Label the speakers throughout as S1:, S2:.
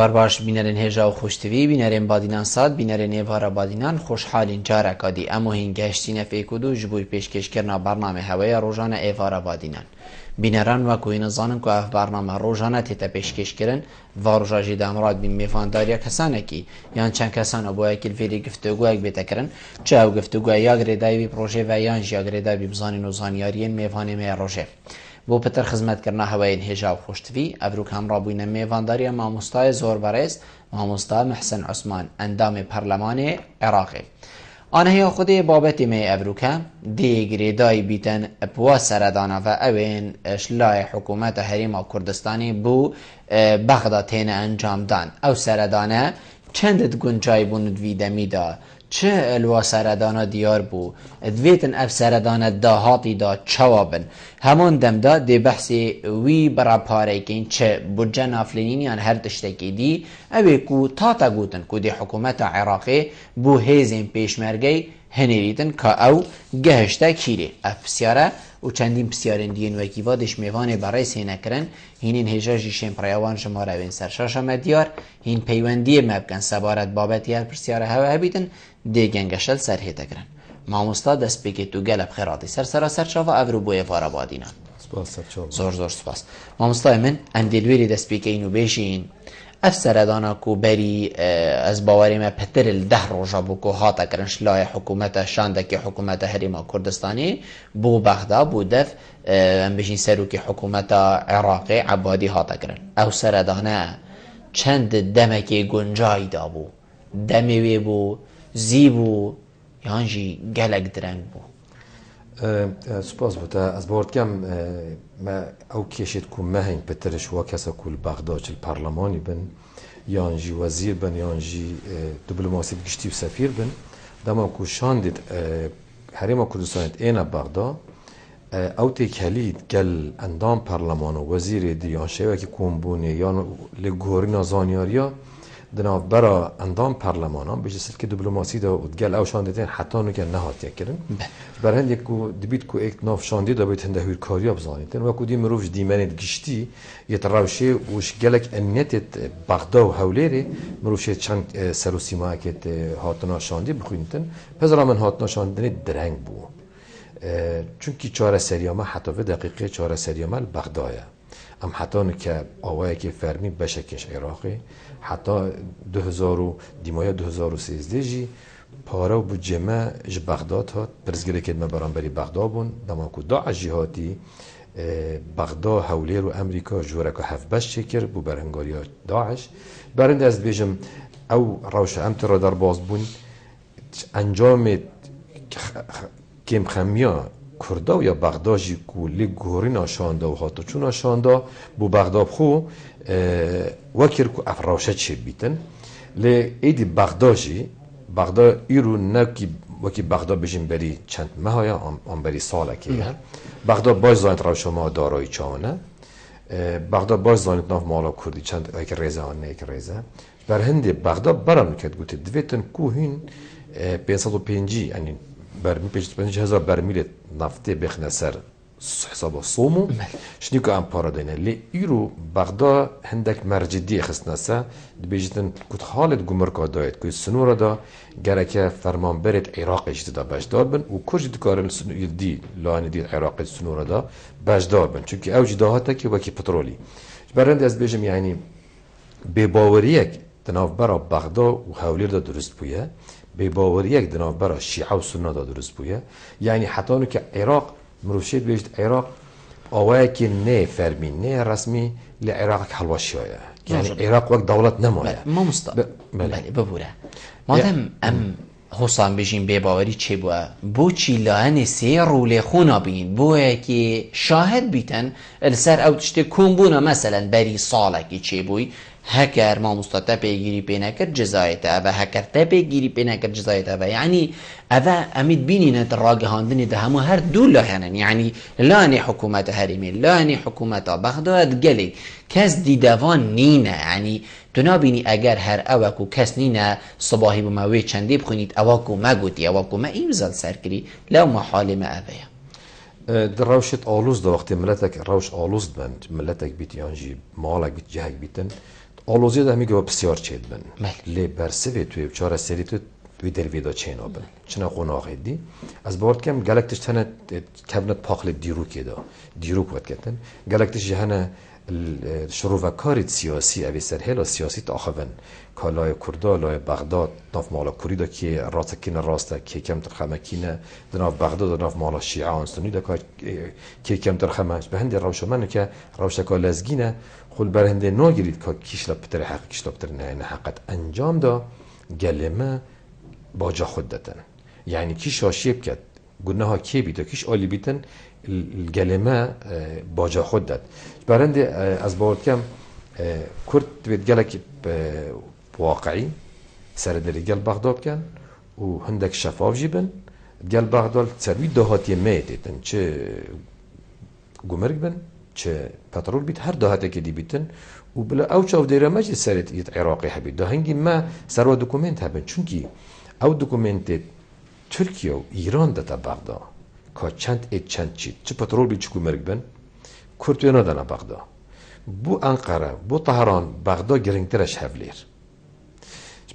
S1: ایوار باش بینرین هجا و خوشتوی بینرین بادینان ساد بینرین ایوارا بادینان خوشحالین جارا کادی امو هین گشتین فیکودو جبوی پیشکش کرنا برنامه هوای روزانه ایوارا بادینان بینران و کوین زانن که اف برنامه روزانه تیتا پیشکش کرن و روزاجی دامراد بین میفانداریا کسانه کی یان چند کسان با اکیل فیری گفتگو اک بیتکرن چه او گفتگو یا گریدای بی پروژه و یان جیا گریدای بی بزانین و زانیارین میفانی می روزه بو پتر خدمت کرنا هوای هجا و خوشتوی افروک همراه بوین میوانداری ماموستای زور برست ماموستا محسن عثمان اندام پارلمان عراقی آنها خودی بابتی می افروکه دیگری دای بیتن بوا سردانا و اوین اشلاع حکومت حریم کردستانی بو بغداد تین انجام دان او سردانه چند گنجای بوند ویدمی دا چه الوا سردانا دیار بو دویتن اف سردانا داهاتی دا چوابن همون دم دا دی بحثی وی برا پاره کین چه بجه نافلینین یان هر تشتکی دی اوی کو تاتا گوتن کو دی حکومت عراقی بو هیزین پیشمرگی هنریتن که او گهشتا کیری اف بسیاره و چندین بسیارین دین وکی وادش میوانه برای سینه کرن هینین هجاجی شمپریوان شماره وین سرشاشا مدیار هین پیوندی مبکن سبارت بابتی هر پرسیاره هوا هبیتن دیگنگشل سرهیده کرن ماموستا دست بگی تو گلب خیراتی سرشا و افرو بوی وارا بادینا زور سپاس ماموستا من اندیلویری دست بگی اینو بیشین افسردانا کو بری از باوری ما پتر الده روزا بو کو هاتا کرنش لای حکومت شاندکی حکومت حریم کردستانی بو بغداد بو دف ام بشین سروکی حکومت عراقی عبادی هاتا کرن او سردانا چند دمکی گنجای دا بو دمیوی بو زیبو یانجی گلک درنگ بو
S2: سپاس بوده از بورد کم ما او کشید که مهین پترش و کسا کل بغداد چل پارلمانی بن یانجی وزیر بن یانجی دیپلماسی گشتی و سفیر بن دما که شاندید حریم کردستان اینا بغداد او تکلید گل اندام پارلمان و وزیر دیان شوی که کمبونی یا لگوری زانیاریا دناف برا اندام پارلمانان بجسد که دیپلماسی دا گل او شاندیدن حتی نو که نهات یکرن برهند یکو دبیت کو ایک ناف شاندی دا بیت هنده هورکاریا بزانیدن و کو دی مروف دیمند گشتی یتراوشه وش گلک امنیت بغداد و حولیری مروفشه چند سروسیما کت هاتنا شاندی بخوینتن پزرا من هاتنا شاندنی درنگ بو چونکی چهار سریامه حتی و دقیقه چهار سریامه بغداده ام حتی که آوایی که فرمی بشکش عراقی حتی 2000 دیمای 2013 جی پاره و بجمع ج بغداد هات برزگره که ما برانبری بغداد بون دماکو داعش جهاتی بغداد حولیر و امریکا جوره که هفت بش شکر بو برهنگاری داعش برند از بیجم او روش امترا در باز بون انجام کم خمیا کردا یا بغدادی کولی گوری نشانده و هاتو چون نشانده بو بغداد خو وکر کو افراشه چه بیتن لی ایدی بغدادی بغداد ایرو نکی وکی بغداد بجیم بری چند ماه آن بری ساله که بغداد باز زانت رو شما دارایی چانه بغداد باز زانت ناف مالا کردی چند یک ریزه آن یک ریزه بر هندی بغداد برام کرد گوته دویتن کوهین 505 یعنی برمی 55000 برمیل نفتی بخنه سر حساب صومو شنو که ام پارا دینه لی ایرو بغداد هندک مرجدی خستنه سه بیجتن کت حالت گمرکا داید که سنورا دا گرکه فرمان برد عراق اجتدا بجدار بن و کج دکارن دی لان دی عراق سنورا دا بجدار بن چونکه اوج داهاته که وکی پترولی برند از بیجم یعنی به باوریک تناف برا بغداد و حولیر دا درست بویه به باوریک دناف برا شیعه و سنه دا درست بویه یعنی حتی که عراق مروشید بیشت عراق آوایی که نه فرمی نه رسمی لعراق حلواشی هايه یعنی عراق وقت دولت نمایه
S1: ما بله ببوره مادم ام حسام بجیم به باوری چه بوه بو چی لحن سی روله خونا بین بوه که شاهد بیتن السر او تشتی کنبونه مثلا بری ساله که چه بوی هکر ما مستطع پیگیری پینه کرد جزایته و هکر تا پیگیری پینه کرد جزایته و یعنی اوه امید بینی ند راگهاندنی ده همو هر دو لحنن یعنی لانی حکومت حریمی لانی حکومت بغداد گلی کس دیدوان نینه یعنی تو نابینی اگر هر اوکو کس نینه صباحی بموی چندی بخونید اوکو ما گوتی اوکو ما ایمزال سر کری لو محالی ما اوه
S2: در روشت آلوز ده وقتی ملتک روش آلوز بند ملتک بیت یانجی مالک بیت جهک بیتن آلوزی ده میگه بسیار چید بن
S1: بله.
S2: لی برسه توی چهار سری تو وی در ویدا چینا بن چنا قناقی دی از بارد کم گلکتش تنه کابینت پاخل دیرو کدا دیرو قوت کردن گلکتش جهنه شروع و کاری سیاسی اوی سرهلا سیاسی تاخون کالای کردا لای بغداد ناف مالا کوریدا که راست کن راسته که کم ترخمه کینه دناف بغداد دناف مالا شیعه آنستونی دا که کم ترخمه به هنده روشمانه که روشکا لزگینه خل بر هنده ناگیرید که کیش لپتر حق کیش لپتر نه حقت انجام دا گلمه باجا خود دادن یعنی کیش آشیب کرد گناه ها کی بیتا کیش آلی بیتن الگلمه باجا خود داد برنده از باورد کم کرد بید گلک واقعی سر دری گل بغداد کن و هندک شفاف جیبن گل بغداد سروی دهاتی میتیتن چه گمرگ بن چه پترول بیت هر دهاتی که دی بیتن و بلا او چاو دیره مجلس سرت یت عراقی حبید ده هنگی ما سروا دوکومنت هبن چونکی او دوکومنت ترکیه و ایران داتا بغداد که چند چید چه پترول بی چکو مرگ بن کرتوی ندانا بغداد بو انقره بو طهران بغداد گرنگترش هفلیر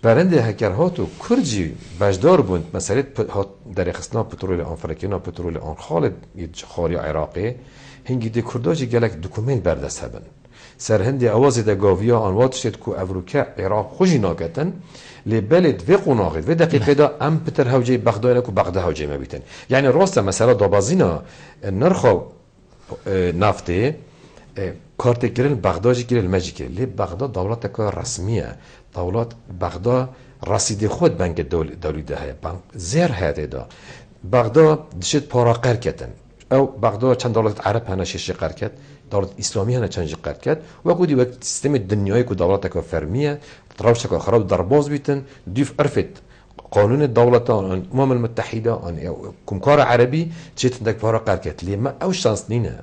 S2: برنده هکرهاتو کرجی بجدار بوند مثلا در خصنا پترول آن فرکینا پترول آن خالد خاری عراقی هنگی دی کرداجی گلک دوکومنت بردست هبن سر هندی آوازی دا گاویا آن واتشت کو افروکا عراق خوشی ناکتن لبلد و قناغی و دقیقه دا ام پتر هوجی بغداد کو بغداد هوجی ما بیتن یعنی راست مثلا دابازینا نرخو نفته کارت گرل بغدادی گرل ماجیکه لی بغداد دولت که رسمیه دولت بغداد رسید خود بنک دولی ده های بنک زیر هاته دا بغداد دشت پارا قر کتن او بغداد چند دولت عرب هنه شش قر کت دولت اسلامی هنه چند قر کت و کودی وقت سیستم دنیایی کو دولت که فرمیه تراوش که خراب درباز بیتن دیف عرفت قانون الدولة الأمم المتحدة كمكار عربي تشيت عندك فارق قركت ليه ما أو شانس نينا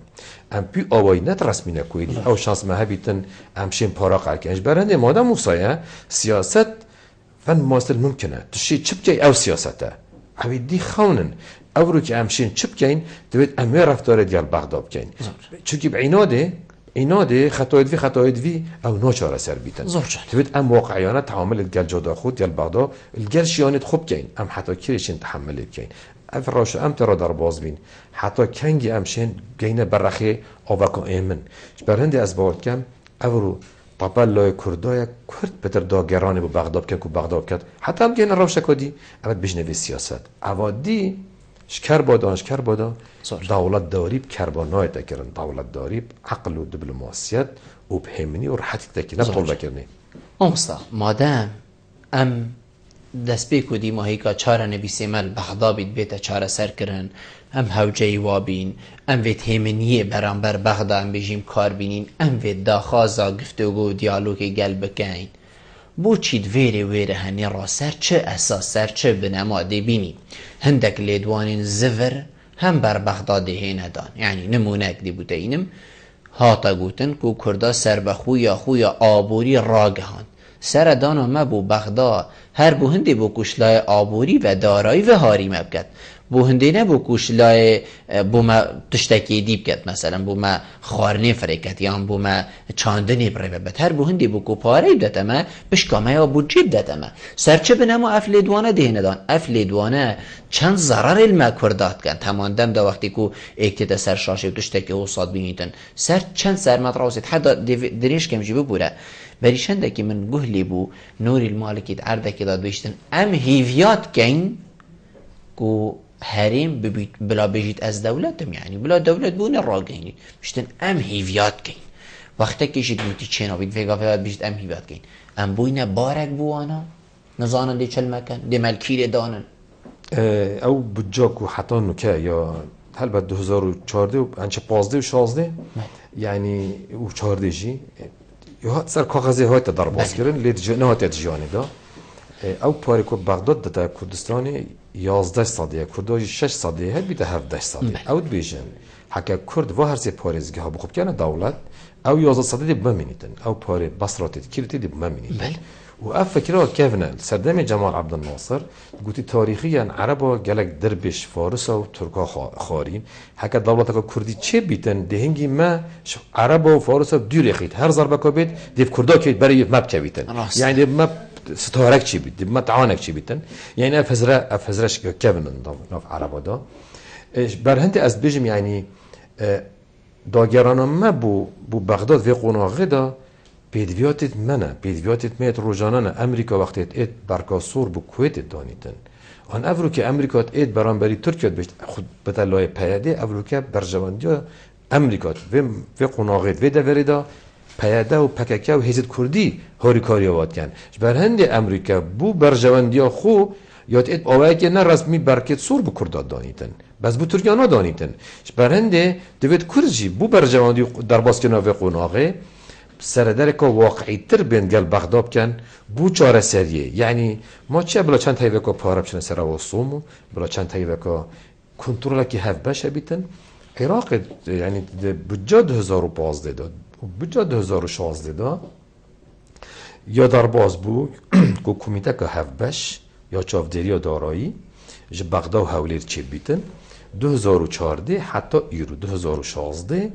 S2: أم بي أوي نترسمينا كويدي أو شانس ما هبيتن أم شين فارق قركت إيش برهنده ماذا موصية سياسة فن مواصل ممكنة تشي تشبكي أو سياسته عبيدي خونن أو روك أم شين تشبكين تبيت أم رفتار ديال بغداد كين چونكي ایناده خطاید وی او ناچاره سر بیتن تبید ام واقعیانه تعامل گل جدا خود گل بغداد الگل شیانت خوب کین ام حتی کیرشین تحمل کین افراش ام ترا در باز بین حتی کنگی امشین گینه برخی آوکا ایمن برهنده از باورد کم اورو طبال لای کردای کرد بتر داگرانی با بغداد کن که بغداد کرد حتی هم گینه روش کدی اما بجنوی سیاست اوادی شکر بادا دولت داریب کربانای تکرن دولت داریب عقل و دیپلماسیت و بهمنی و راحتی تکی نبطول بکرنی
S1: امستا مادام ام دست بیکو دی ماهی که چاره نویسی مل بغداد بیت چاره سر کرن ام هوجهی وابین ام وید همینیه برانبر بغداد ام بجیم کار بینین ام وید داخازا گفتگو و دیالوگی گل بکین بو چید ویره هنی را سر چه اساس سر چه بنماده بینی هندک لیدوانین زفر هم بر بغداد هینه دان یعنی نمونک دی بوده اینم هاتا گوتن که کردا سر بخویا آبوری راگهان سر دانا ما بو بغداد هر بو هنده بو کشلای آبوری و دارایی و هاری مبکد بو هنده نه بو کشلای بو ما تشتکی دیب کد مثلا بو ما خارنه فرکت یا بو ما چاندنی بره بد هر بو هنده بو کپاره داده ما بشکامه یا بو جیب داده ما سرچه بنامو افلیدوانه دهنه دان افلیدوانه چند ضرر علمه کرداد کن تماندم دا وقتی که اکتده سر شاشه و تشتکی و صاد بینیدن سر چند سر مدراوزید حتی دریش کم جیبه بوره بریشنده که من گهلی بو نوری المالکیت عرده که داد بیشتن ام هیویات کن که هریم بلا بجید از دولتم یعنی بلا دولت بونه را گینی بیشتن ام هیویات کن وقتی که جید موتی چینا بید ویگا فیاد بیشت ام هیویات کن ام بوینه بارک بوانا نزانن دی چل مکن دی ملکیر دانن
S2: او بجاک و حتی نکه یا هل بعد 2014 و انچه 15 و 16 یعنی او 14 جی یا سر کاغذی های تا در باز کردن لید نه تا جانی دا او پاری کو بغداد دا کردستان 11 ساده کردای 6 ساده هد بیت 17 ساده او بیژن حکا کرد و هر سه پارزگی ها بخوب کنه دولت او 11 ساده دی بمینیدن او پاری بصرات کلیتی دی بمینیدن و اف فكره كيفنا سردم جمال عبد الناصر قلت تاريخيا عربا قالك دربش فارسا و تركا خارين هكا دولتك كردي چه بيتن دهنگي ما عربا و فارسا دور خيت هر ضربه كبيت ديف كردا كيت بري ماب چه بيتن يعني ديف ماب ستارك چه بيت ديف ما تعانك چه بيتن يعني افزرش كيفن ناف عربا دا برهنت از بيجم يعني داگران ما بو بغداد و قوناغه دا پیدویاتت منه پیدویاتت میت روزانه امریکا وقتی ات برکاسور بو کویت دانیدن آن افرو که امریکا ات برانبری ترکیه بشت خود بتلای پیاده افرو که برجواندیا امریکا و قوناغه و دوریدا پیاده و پککه و هیزد کردی هاری کاری وات کن بر هند امریکا بو برجواندیا خو یاد ات آوای که نه رسمی برکت سور بو کرداد دانیدن بس بو ترکیانا دانیدن بر هند دوید کرجی بو برجواندی در باسکنا و قوناغه سردر که واقعی تر بین گل بغداد کن بو چاره سریه یعنی ما چه بلا چند تایوه که پاره بچنه سر و صومو بلا چند تایوه که کنترل که هف بشه بیتن عراق یعنی بجا 2015 داد بجا 2016 داد یا در باز بو که کمیته که هف بش یا چافدری یا دارایی جه بغداد و حولیر چه بیتن 2014 حتی ایرو 2016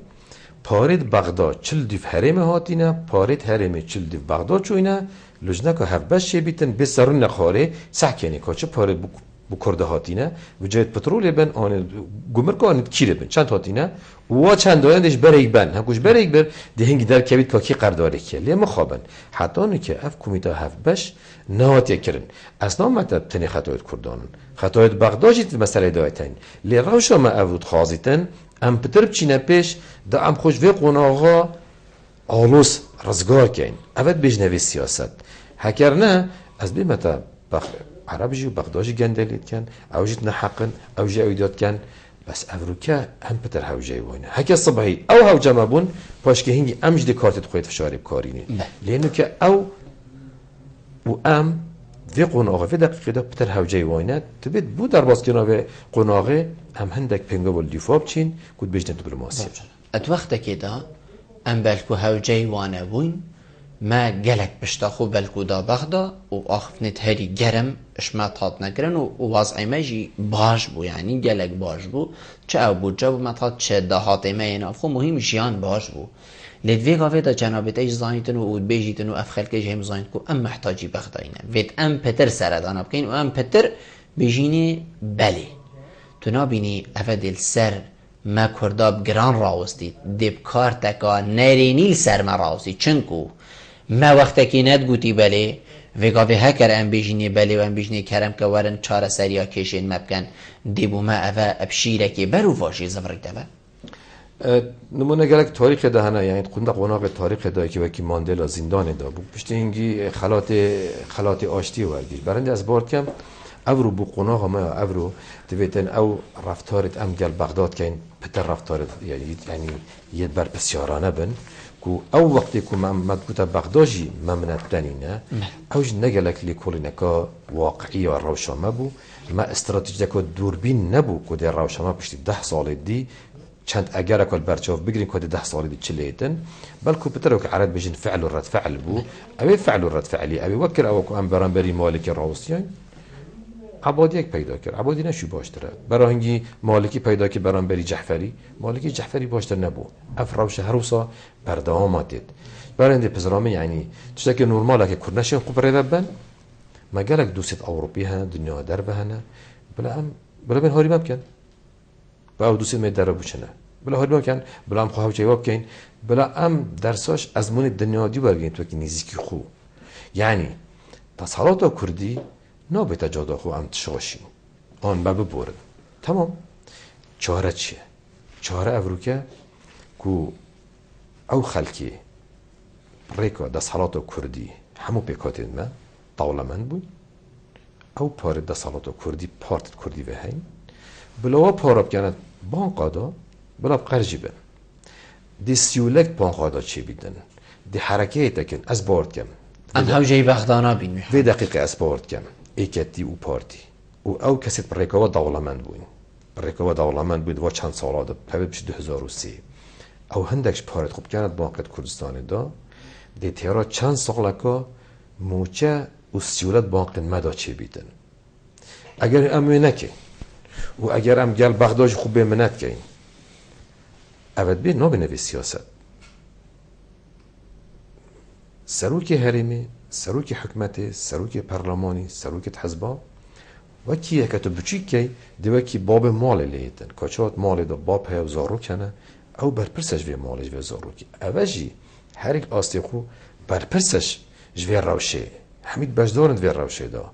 S2: پارید بغداد چل دیف حرم هاتینه پارید حرم چل دیف بغداد چوینه لجنه که هف بش بیتن به سرون نخاره سحکنی که چه پارید بو کرده هاتینه و جایت پترول بن آن گمر که آنید کیره بن چند هاتینه و چند آیندش بریک بن همکوش بریک بر دهنگی در کبید که کی قرداره که لیه مخابن حتی آنی که اف کمیته هف بش نهاتی کرن اصلا مطلب تنی خطایت کردانن خطایت بغداد جیت مسئله دایتن لیه روشا ما افرود خازیتن ام پتر بچینه پیش دا ام خوش وی قوناغا آلوس رزگار کن اول بجنوی سیاست هکر نه از بیمتا عربجی و بغداجی گندلیت کن اوجیت نحقن اوجی اویدات کن بس افروکه هم پتر هوجی وینه هکر صبحی او هوجه مبون پاش که هنگی امج دی کارتت خویت فشاری بکارینی لینو که او و ام وی قوناغه وی دقیقه دا پتر هوجی وینه تبید بو در باسکینا وی قوناغه هم هندک پنگا بول دیفاب چین کود بجنه دیپلماسی
S1: ات وقت که دا ام بلکو هوجی وانه بوین ما گلک بشتاخو بلکو دا بغدا و آخفنت هری گرم اشما تات نگرن و وضعی مجی باش بو یعنی گلک باش بو چه او بودجا بو مطاد چه دهاتی ما ینافخو مهم جیان باش بو لدوی قاوه دا جنابت ایش زانیتن و اود بیجیتن و افخلک ایش هم زانیت کو ام محتاجی بغدا اینه وید ام پتر سردانا بکین و ام پتر بجینه بله تو نابینی افدل سر ما کرداب گران راوستید دیب کار تکا نرینیل سر ما راوستید چنکو ما وقتا که ند گوتی بله وگاوه هکر ام بیجینی بله و ام بیجینی کرم که ورن چار سریا کشین مبکن دیبو ما اوه ابشیره که برو واشی زفرک دوه
S2: نمونه گلک تاریخ ده هنه یعنی قنده قناق تاریخ ده که وکی ماندلا زندان ده بود پشت اینگی خلات آشتی ورگیش برنده از بارد کم او بو قناق ما او دویتن او رفتارت ام گل بغداد که این پتر رفتارت یعنی یه بر بسیارانه بن کو او وقتی که مدگوتا بغداجی ممنت دنینه اوج نگلک لیکولی نکا واقعی و روشامه بو ما استراتیجی که دوربین نبو که در روشامه پشتی 10 سال دی چند اگر اکل برچاف بگیرین که 10 سال دی چلیتن بلکو پتر که عرد بجین فعل و رد فعل بو اوی فعل و رد فعلی اوی وکر او که ام برانبری مالک راوسیان عبادی یک پیدا کرد عبادی نشو باشتره برای هنگی مالکی پیدا که برانبری جعفری مالکی جعفری باشتر نبو افراوش هروسا برداماتید برنده پزرامه یعنی چطور که نورماله که کرنشین خوب ریده بن مگرک دوست اوروپی هن دنیا در بهنه بلا بین هاری مبکن با او دوست می در بوچنه بلا هاری مبکن بلا هم خواهو جواب کن بلا هم درساش از مون دنیا دی برگین تو که نیزیکی خو یعنی تصالات کردی نابت جادا خو هم تشغشیم آن ببورد تمام چاره چیه؟ چاره افروکه کو او خلکی ریکا دست حالات کردی همو پیکاتین ما طاولمند بود او پارت دست حالات کردی پارت کردی و هین بلاوا پاراب کنند بانقادا بلا قرجی بن دی سیولک بانقادا چی بیدن دی حرکه تکن از بارد کم
S1: ام هوجه بغدانا بین
S2: وی دقیقه از بارد کم ایکتی او پارتی او کسی ریکاوا دولمند بود ریکاوا دولمند بود و چند ساله ده پبه بشه 2003 او هندکش پارت خوب کند باقیت کردستان دا دی تیارا چند ساله که موچه و سیولت باقی مدا چه بیدن اگر اموی نکن و اگر ام گل بغداج خوب به منت کن اول بیر نابنوی سیاست سروک هرمی سروک حکمت سروک پارلمانی سروک حزبا و کیه که تو بچی کی دیو کی باب مال لیتن کاچات مال دا باب ها زارو کنه او برپرسش وی مالش وی زارو کی اوجی هر یک آستی خو برپرسش جوی روشه همید بجدارند وی روشه دا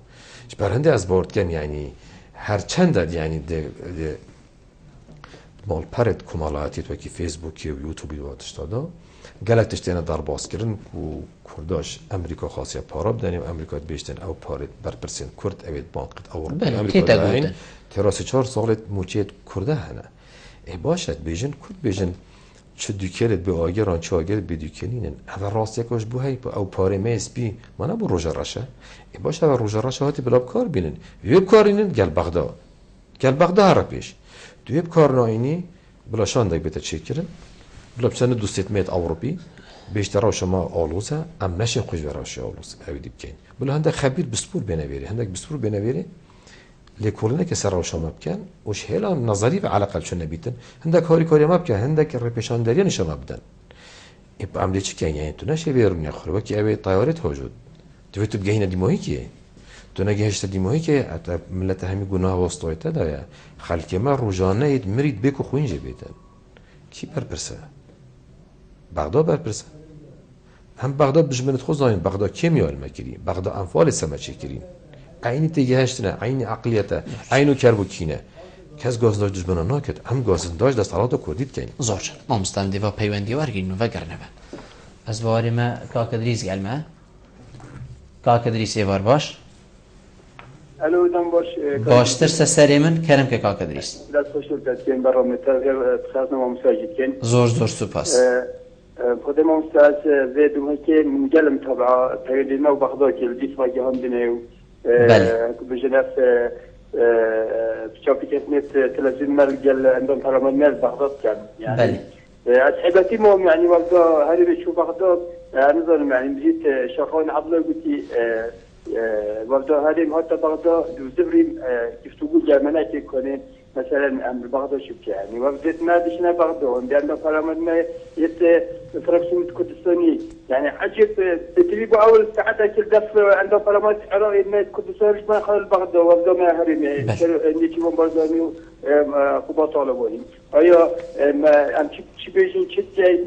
S2: برهنده از بارد کم یعنی هر چند داد یعنی ده مال پرد کمالاتی تو کی فیسبوکی و یوتیوبی و دادا گلک تشتینه در باز کردن و کرداش امریکا خاصیه پارا بدنیم امریکا بیشتن او پارد برپرسین کرد اوید بانقت او امریکا دهین تراس 4 سالت موچیت کرده هنه ای باشد بیجن کرد بیجن چه دوکلت به آگران چه آگرت به دوکلینن اول راست یکاش بو هی او پاره میس بی منه بو روژه رشه ای باشه اول روژه رشه هاتی بلاب کار بینن ویب کارینن گل بغدا هر پیش دویب کار ناینی بلا شاندک بیتا چیک کرن بلا بسنه 200 متر اوروپی بیشتر شما آلوزه ام نشه خوش براش آلوز اویدی بکن بلا هنده خبیر بسپور بنویری هنده بسپور بنویری لیکولنه که سر شما بکن وش هلا نظری و علاقه چون نبیتن هنده کاری ما بکن هنده که رپشانداری نشما بدن اب عملی چی کن یعنی تو نشه بیرون نخوره و که اوی طیارت وجود تو بگهینه دیماهی کیه تو نگهشت دیماهی که ملت همی گناه واسطایت دایا خلک ما روزانه اید مرید بکو خوینجه بیتن کی برپرسه بغداد برپرسه هم بغداد بجمنت خود زاین بغداد کمیال مکری بغداد انفال سمچه کرین عینی تگهشتنه عینی عقلیته عینو کربو کینه کس گازنداج دشمنا ناکد هم گازنداج دست حالات کردید کن
S1: زور ما مستند دیوا پیوندی ورگین و گرنه از واری ما کاکدریس گلمه کاکدریس ایوار باش
S3: الو دم
S1: باشتر سری من کرم که کاکدریس
S3: لا سوشل دادن برنامه تغییر خدمت ما مساجد کن
S1: زور سپاس
S3: خدمت ما استاذ زيد وهيك من قلم تبع تقريبا وبغداد الجيش واجه عندنا بجناف شبكة نت تلفزيون مال عندهم برنامج مال بغداد كان يعني أصحابتي مهم يعني والله هذي بشوف بغداد أنا ظن يعني بجيت شخون عبله قلتي والله هذي مهتا بغداد وزبري كيف تقول جامعات يكونين مثلا عند بغداد شبكة يعني وبديت ما دشنا بغداد عندنا برنامج ما يت فرنسا كردستاني يعني عجب تجيبوا اول ساعات كل دف عنده برامج عراقي ما كردستان ما خلال بغداد وبدا ما هرمي نيجيبوا برزاني خوبا طالبوني ايا ما ام شي بيجين شتي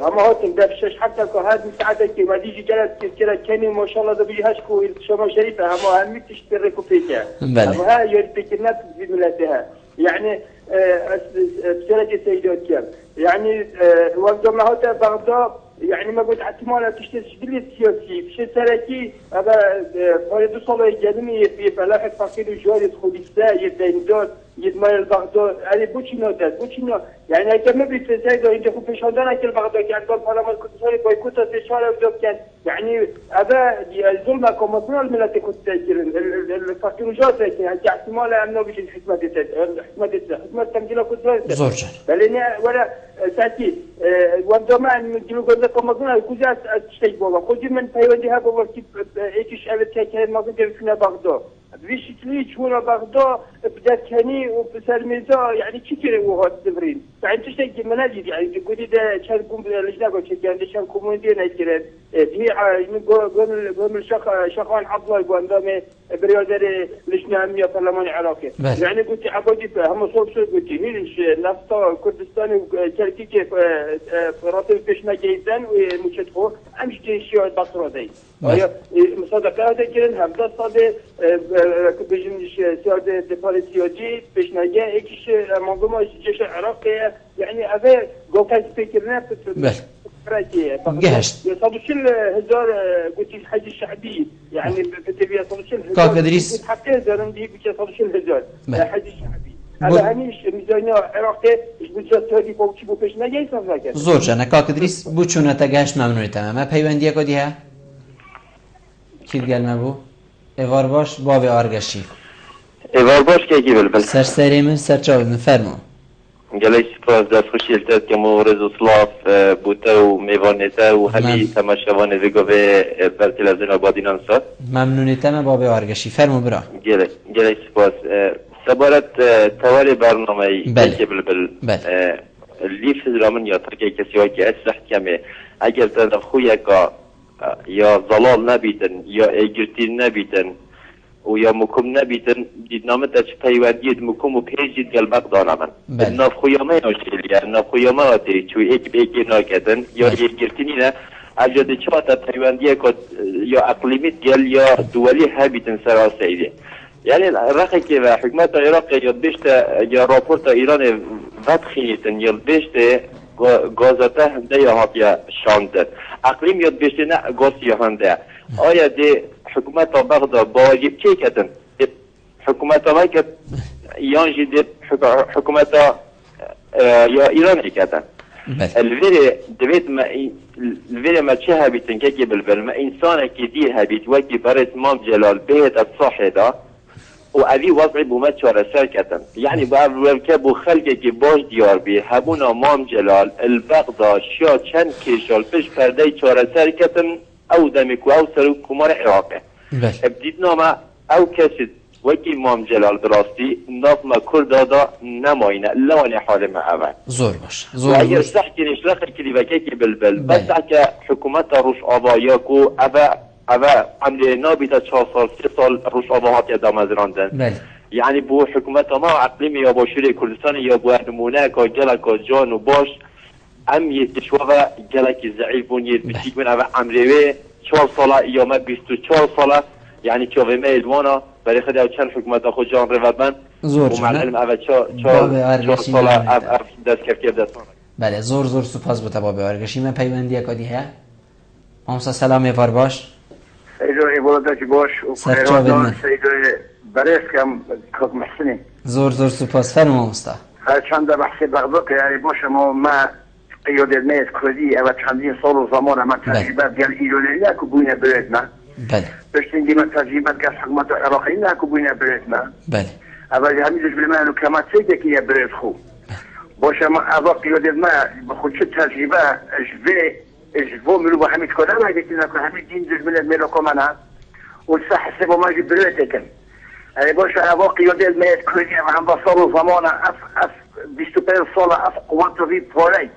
S3: هم هاتم دفشش حتى كهاد ساعات كي ما يجي جلس كده كاني ما شاء الله ده بيجي هشكو شما شريفه هم تشتركوا فيها هم ها يرتكنات في ملاتها يعني بسرعه سيدات كام يعني وقت ما هات بغداد يعني ما قلت احتمال تشتغل سياسي في سركي هذا فريد صلاح الجدمي في فلاح فقير وجاري خليفه يدندات يدمر بغداد يعني بوشينو يعني اگه ما بيتزايد اینجا خوب پیشاندن که بغداد که اندال پارلمان کردستانی بایکوت استشاره وجب کن يعني هذا الظلم كمصنع الملت كتاجرين الفقير وجاري يعني احتمال انه بيجي حكمه تمثيل كتاجر
S1: زوجة
S3: بل ولا ساعتي وندما نجلو قلنا كمصنع كوزا تشتي بابا خذي من بيوديها بابا كيف ايش قالت كان ما قدر فينا بغداد بيش تليش هنا بغداد بدات كاني وبسلميزا يعني كثير وهات دبرين يعني تشتي مناجد يعني قولي ده كان قوم لجنه قلت كان كان كوموندي نايكرن هي قوم شخوان عبد الله قندام بريادر لجنه امنيه برلمان عراقي يعني قلت عبودي هم صوب قلت هيش نفطه كردستان وتركي كيف راتب بيشنا جيدا ومشتخو امش شيء بصرودي مصادقه هذا كان هم صادق بيجنش سياده دبلوماسي بيشناجي ايش منظومه الجيش العراقي يعني هذا قوقات فكرنا
S1: جهشت
S3: صدوش الهزار قلت الحج الشعبي يعني بتبي صدوش الهزار
S1: كاكدريس
S3: حتى زرن دي بيجي صدوش الهزار الحج الشعبي هذا هنيش ميزانية عراقي ايش بتجي تهدي فوقي بوفيش ما جاي صفاك
S1: زور جانا كاكدريس بو چونه تگهش ممنونی تمام پیوندیه کدی ها کی گل مبو ایوار باش باوی آرگشی
S4: ایوار باش که کی بلبل
S1: سرسری من سرچاوی من فرمون
S4: گله سپاس دست خوشی التاد که مورز و صلاف بوده و میوانیته و همی تماشاوانه ویگو بر تلویزیون آبادینان ساد.
S1: ممنونیتم بابی آرگشی. فرمو برا.
S4: گله سپاس. سبارت تواری برنامه که بل لیف درامن یا ترکی کسی های که اصح کمه اگر تر خویه که یا زلال نبیتن یا ایگرتین نبیتن و یا مکم نبیتن دیدنامه تا چه پیوندید مکم و پیجید گلبق دارمن ناف خویامه ناشیلیه ناف خویامه آتی چوی ایک به ایکی ناکدن یا ایگرتینی نه اجاده چه تا پیوندیه که یا اقلیمیت گل یا دولی هبیتن سراسیده یعنی رقی که و حکمت عراق یا بیشت یا راپورت ایران وقت خیلیتن یا بیشت گازته هنده یا هاتیا شانده اقلیم یا بیشت نه گاز یا هنده آیا دی حکومت بغداد با واجب چی کردن حکومت ها که یانجی دی حکومت یا ایران کردن الویره دوید ما چه هبیتن که بلبل ما انسان که دی هبیت وکی برای امام جلال بهت الصاحده و اوی وضعی بومد چاره سر کردن یعنی با اول که بو خلقی که باش دیار بی همون امام جلال البغداد شیا چند کشال پیش پرده چاره سر کردن او دمیکو او سرو کمار عراقه ابدید نامه او کسی وکی امام جلال دراستی ناف ما کردادا نماینه لوانی حال ما اول
S1: زور باش
S4: و اگر صح کنیش رخی کلی وکی که بلبل بس که حکومت روش آبایاکو اوه عملی نابیده 4 سال 3 سال روش آباهات یادام از راندن یعنی بو حکومت ما اقلیم یا با شوری کردستان یا بو نمونه که گلک جان و باش ام یتشوه گلک ضعیف بونید بسیق من اوه عملیوه 4 ساله یا ما 24 ساله یعنی چوه ما ادوانا برای خود او چند حکومت خود جان روبن
S1: زور
S4: و معلم اوه 4 ساله دست کرد دستان
S1: بله زور سپاس بوده بابی آرگشی. من پیوندی اکادی ها امسا سلام یفار باش
S5: سيدو إبولدك باش وخيران سيدو بريس كم كوك محسني
S1: زور سپاس فرما مستا
S5: هل چند بحثي بغضك يعني باش ما قيود الميت كردي او چندين صال و زمان ما تجربات قال إيرانيا كبوين بلدنا
S1: بله
S5: بشتنجي ما تجربات قال حكومات العراقيين كبوين بلدنا
S1: بله
S5: اول هميدش بالمعنى كما تسيدك يا بلد خو باش ما اضا قيود ما بخود شو تجربة اجفو ملو با همین کلام هایی که نکن همین دین جزمنت ملو کمانا و صح سبا ماجی بلوتکن یعنی باش اواقی یاد المیت کنی و هم با سال و زمان اف 25 سال اف قوات روی پاره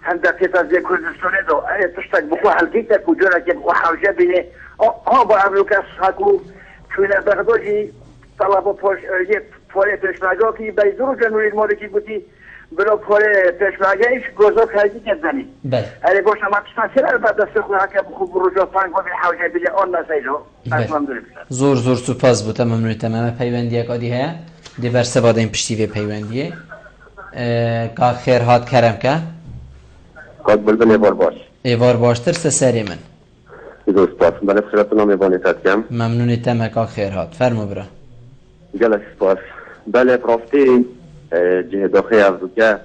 S5: هنده تیتا زی کردستانه دو تشتک بخو حلقی تا کجورا که بخو حوجه بینه با امروکس حکو چونه بغداجی طلبا پاره پشمگاه که بیدرو جنوری مالکی بودی برو پاره پشمگاهش گذار خیلی کردنی اگه باشه ما تشتر بعد دست خود که خوب رجوع فنگ و حوجه بله آن نسایجو اصلا
S1: زور سپاس بوده ممنون تمام پیوندی اکادی ها دیور سواد این پشتیوی پیوندیه که خیر هات کرم که
S4: کاد بلبل
S1: ایوار باشتر سری من
S4: دوست سپاس بله خیرتون هم ایوانی تدکم
S1: ممنون تمام که خیر هات فرمو برا
S4: گله سپاس بله پرافتی جه داخل افریقا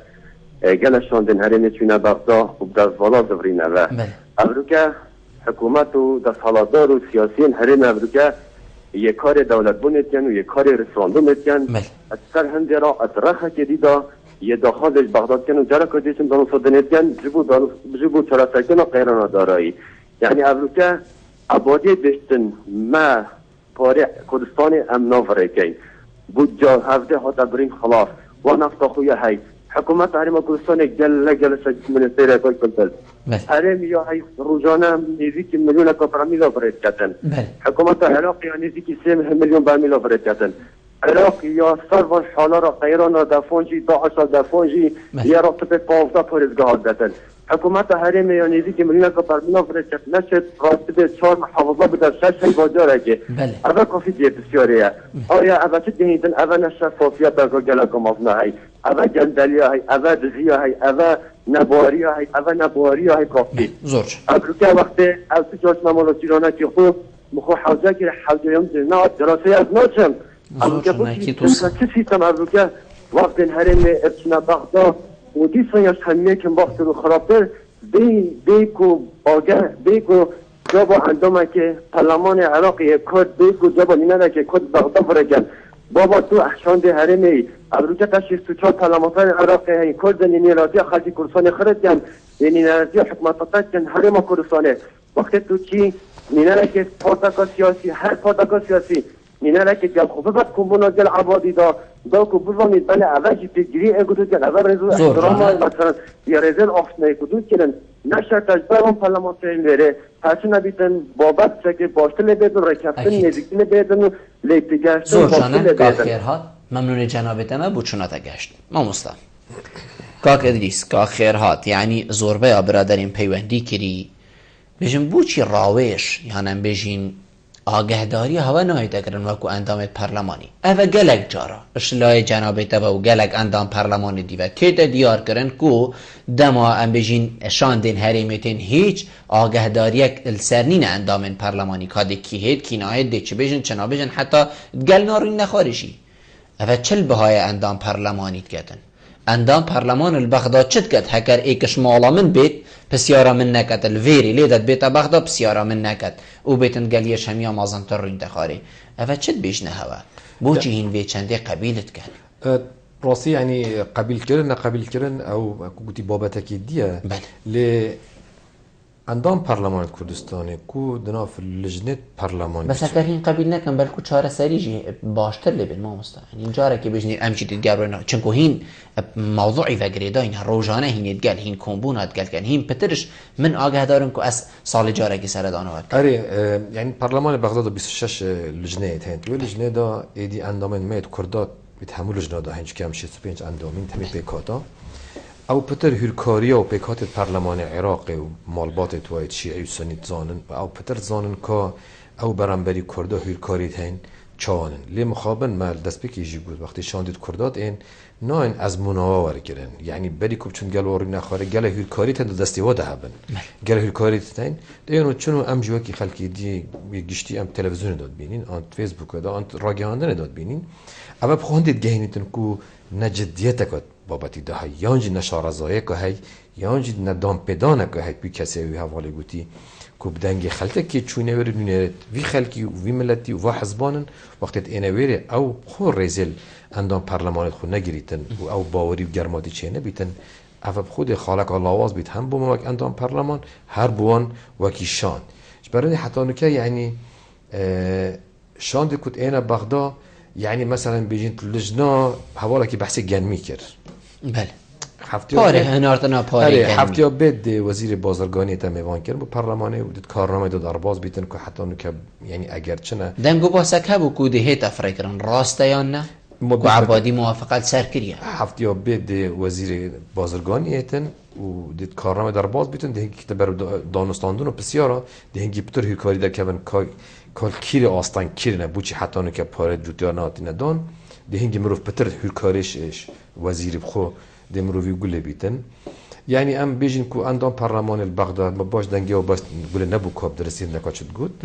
S4: گلشان دن هرینه چونه بغداد و دست والا دورینه و افریقا حکومت و دست حالادار و سیاسیین هرین افریقا یک کار دولت بونیتین و یک کار رفراندوم ایتین از سر هنده را اترخه که دیدا یه داخلش بغداد کن و جرا کردیشن دانو صدنیتین جبو چراسکن و قیران دارایی یعنی افریقا عبادی بشتن ما پاره کردستان امنا فرقی بود جا هفته ها تبرین خلاص و نفت خویه های حکومت حریم کردستان گل منستیر اکای کنتل حریم یا های روزانه نزدیک میلیون کپرامیلا فرد کردن حکومت عراق یا نزدیک 3 میلیون برمیلا فرد کردن عراق یا سروش حالا را قیران را دفونجی داعش را دفونجی یا را تپه 15 پرزگاه دادن حکومت حریم یا نزدیک میلیون کپرامیلا فرد کردن نشد راسته به 4 محافظه بده 6 بازار که اول کافی دیه بسیاریه آیا اول چه دهیدن اول نشفافیت از گلک مافنا های اول جندلی های اول دزی های اول نبواری های اول نبواری های کافی افریقا وقتی از جاش ممالات ایرانه که خوب مخو حوزه که حوزه یم نه دراسه از ناچم افریقا چه سیستم افریقا وقتی حریم ارچنا بغداد و دیسانیش همیه که وقتی رو خرابتر بیکو باگر بیکو جابا اندامه که پارلمان عراقی کرد بیکو جابا نینه که کرد بغداد فرگن بابا تو احشاند هرمی ابروجه تشیست تو چهار پارلمانتر عراق هی کرد نینیرازی خالدی کردستان خرد نینیرازی حکومت تاکن هرم کردستانه وقتی تو چی نینره که پارتاکا سیاسی هر پارتاکا سیاسی نینره که جل خوبه بد کمبونا جل عبادی دا که بزنید بله اول جی پیگیری اگدود جل اول رزو احترام مثلا یا رزل آفنای کدود کنن نشر تجبه هم پارلمانتر میره هرچی نبیتن بابت که باشتل بیدن رکفتن نزیکتن بیدن لیتگشتن
S1: زور جانم کاک خیرهات ممنون جنابت ما بوچونات گشت ما مستم کاک ادریس کاک خیرهات یعنی زوربه برادرین پیوندی کری بجن بوچی راویش یعنی بجین آگهداری هوا نهایت اگرن وکو اندام پرلمانی اوه گلک جارا اشلای جنابت و گلک اندام پرلمانی دیوه تیتا دیار کرن کو دما ام بجین شاندین حریمتین هیچ آگهداری السرنین اندام پرلمانی کاده کی هید کی ناهید دی چه بجن چنا بجن حتی گل نارین نخارشی اوه چل بهای اندام پرلمانی کتن اندام پارلمان البغداد چت کد هکر ایکش مالا من بیت پسیارا من نکد الویری لیدت بیتا بغداد پسیارا من نکد او بیتن گلیش همیا مازنتر رو انتخاری اوه چت بیش نهوا بوچی هین وی چنده قبیلت کن
S2: راسي يعني قبيل كرن او قلتي بابتك ديه ل اندام پارلمان کردستان کو دنا في لجنه پارلمان
S1: بس اگر این قبیل نکن بلکو چاره سریجی باشتر لبن ما مستا این جاره که بجنی امشي تتقابلنا چنكو هين موضوعي فقريدا هين روجانه هين يتقال هين كومبون هتقال كان هين بترش من آگه دارن کو اس سال جاره که سردانه وقت
S2: اري يعني پارلمان بغداد 26 لجنه هين تو لجنه دا ايدي اندام ميت كردات بتحمل لجنه دا هنج كم 65 اندامين تمي بيكاتا او پتر هرکاریا و پیکات پارلمان عراق و مالبات توایت شیعی و سنیت زانن و او پتر زانن که او برانبری کرده هرکاریت هین چانن لی مخابن مال دست بکیجی بود وقتی شاندید کردات این ناین از مناوا ورگرن یعنی بری کوب چون گل واری نخواره گل هرکاریت هند دستی و دهبن گل هرکاریت هین دیونو چونو ام جواکی خلکی دی گشتی ام تلویزیون داد بینین آن فیسبوک دا آن راگیاندن داد بینین اما بخوندید گهینیتن کو نجدیت بابتی ده های یانجی نشارزایه که های یانجی ندام پیدانه که های بی کسی وی حوالی گوتی که بدنگی خلطه که چونه وری نونیرد وی خلکی و وی ملتی و حزبانن وقتت اینه وری او خور ریزل اندام پارلمانت خود نگیریتن و او باوری و گرماتی چه نبیتن او خود خالق آلاواز بیت هم بوم وک اندام پارلمان هر بوان وکی شان برای حتی نکه یعنی شان دی کت اینه بغدا یعنی مثلا بیجین لجنا حوالا که بحث گنمی کرد
S1: بله پاره هنارتنا پاره
S2: هفته بعد وزیر بازرگانی تمیوان کرد با پارلمانی و دید کارنامه داد ارباز بیتن که حتی که یعنی اگر چنه
S1: دمگو باسک هبو کوده هیت افریقران راسته یا نه و عبادی موافقت سر کریه
S2: هفته بعد وزیر بازرگانی ایتن و دید کارنامه در باز بیتن دهنگی که بر دانستاندون و پسیارا دهنگی بطور هیکاری در که کال کیر آستان کیر نه بوچی حتی که پاره جوتیا ناتی ندان دهنگی مروف بطور هیکاریش وزیر بخو دمروی گله بیتن یعنی ام بیجن کو اندام پارلمان البغداد ما باش دنگه و باش گله نبو کاب درسید نکاشد گود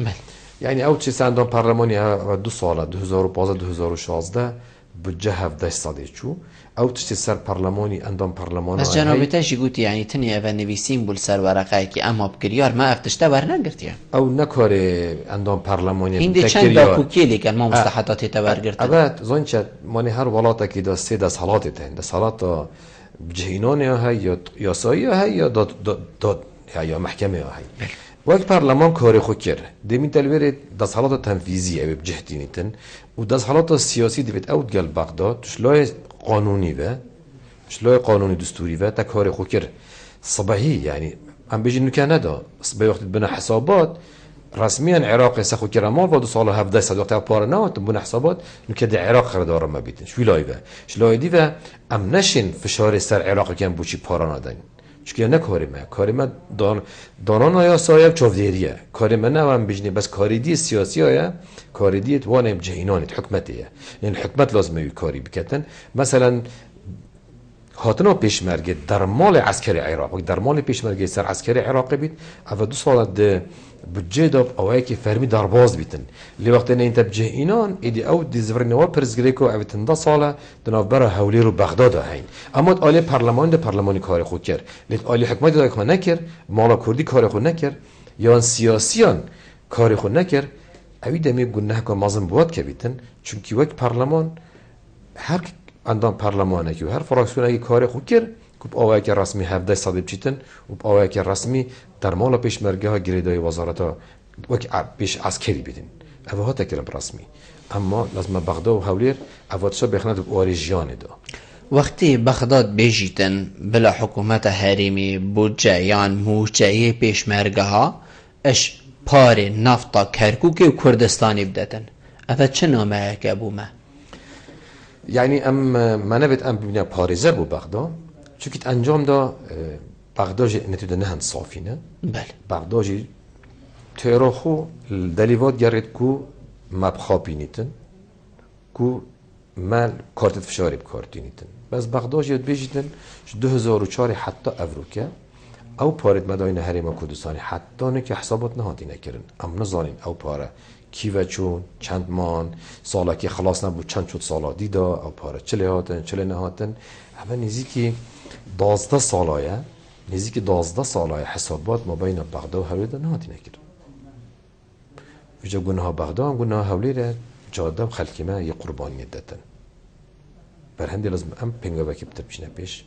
S2: یعنی او چه اندام پارلمانی 2 سال 2015 2016 بودجه 17 ساله چو او چه سر پارلمانی اندام پارلمان
S1: بس جنابتش گوتی یعنی تنی اول نویسیم بول سر ورقه کی اما بگریار ما افتشته بر نگرتیم
S2: او نکار اندام پارلمانی
S1: این دی چند دا کوکی کن ما مستحقات تبر گرت
S2: ابد زونچ مانی هر ولاته کی دا سه دست حالات ده حالات جهینان های یا سایی های یا داد یا محکمه های وقت پارلمان کاری خود کرد دمی تلویر دست حالات تنفیزی او بجهدینیتن و دست حالات سیاسی دیوید اوت گل بغداد شلای قانونی و شلای قانونی دستوری و تا کاری خود کرد صباحی یعنی هم بیجی نکه ندا صباحی وقت بنا حسابات رسميا عراق سخو كرامال بعد سال 17 سال وقت بارنا تبون حسابات نكه د عراق خردار ما بيتن شو لايبه شلای دی و ام نشین فشار سر عراق کم بوچی پارا ندن چون نه کاری ما دانان یا سایب چوفدیریه کاری ما نه هم بجنی بس کاری دی سیاسی ها کاری دی وانم جهینان حکمتیه این حکمت لازمه کاری بکتن مثلا هاتنا پیشمرگ در مال عسکری عراق در مال پیشمرگ سر عسکری عراق بید اول 2 سال ده بودجه داب اوای که فرمی درباز بیتن لی وقت نه انت بجه اینان ایدی او دیزورنوا پرزگریکو اوتن 10 سال دنابر حولی رو بغداد هین اما عالی پارلمانی کار خود کرد لیک عالی حکومت دا کار نکرد مالا کردی کار خود نکرد یا سیاسیان کار خود نکرد اوی دمی گناه که مازن بود که بیتن چونکی وقت پارلمان هر اندام پارلمانه که هر فراکسیون کار خوب کرد که آوای که رسمی 17 صدب چیتن و آوای که رسمی در مال پیشمرگه ها گریدای وزارت ها وقت پیش عسکری بیدن اوه ها تکرم رسمی اما لازم بغداد و هولیر اواتشا بخند و آریجیانه دا
S1: وقتی بغداد بیجیتن بلا حکومت حریمی بودجه یان موجه پیشمرگه ها اش پار نفتا کرکوک و کردستانی بدتن اوه چه نامه که بومه؟
S2: یعنی ما نبید ببینیم پاريزر بو بغداد چونکه انجام دا بغداد نتیجه نهند صافینه
S1: بله
S2: بغداد تراخو دلیوات گرد کو مبخابی نیتن کو مال کارت فشاری بکارتی نیتن بس بغداد یاد بیشتن 2004 حتی افروکه او پارد مداین حریم کردستانی حتی نه که حسابات نهادی نکردن اما نزانین او پاره کیوه چون چند مان سالا که خلاص نبود چند شد سالا دیدا او پاره چله هاتن چله نهاتن اما نزدیکی 12 سالایه نزدیکی 12 سالایه حسابات ما بین بغداد و هولیره نهادی نکردن وجا گناه بغداد گناه هولیره جاده و خلکی ما یه قربانی دادن برهندی لازم ام پنگا بکی بتر بشنه پیش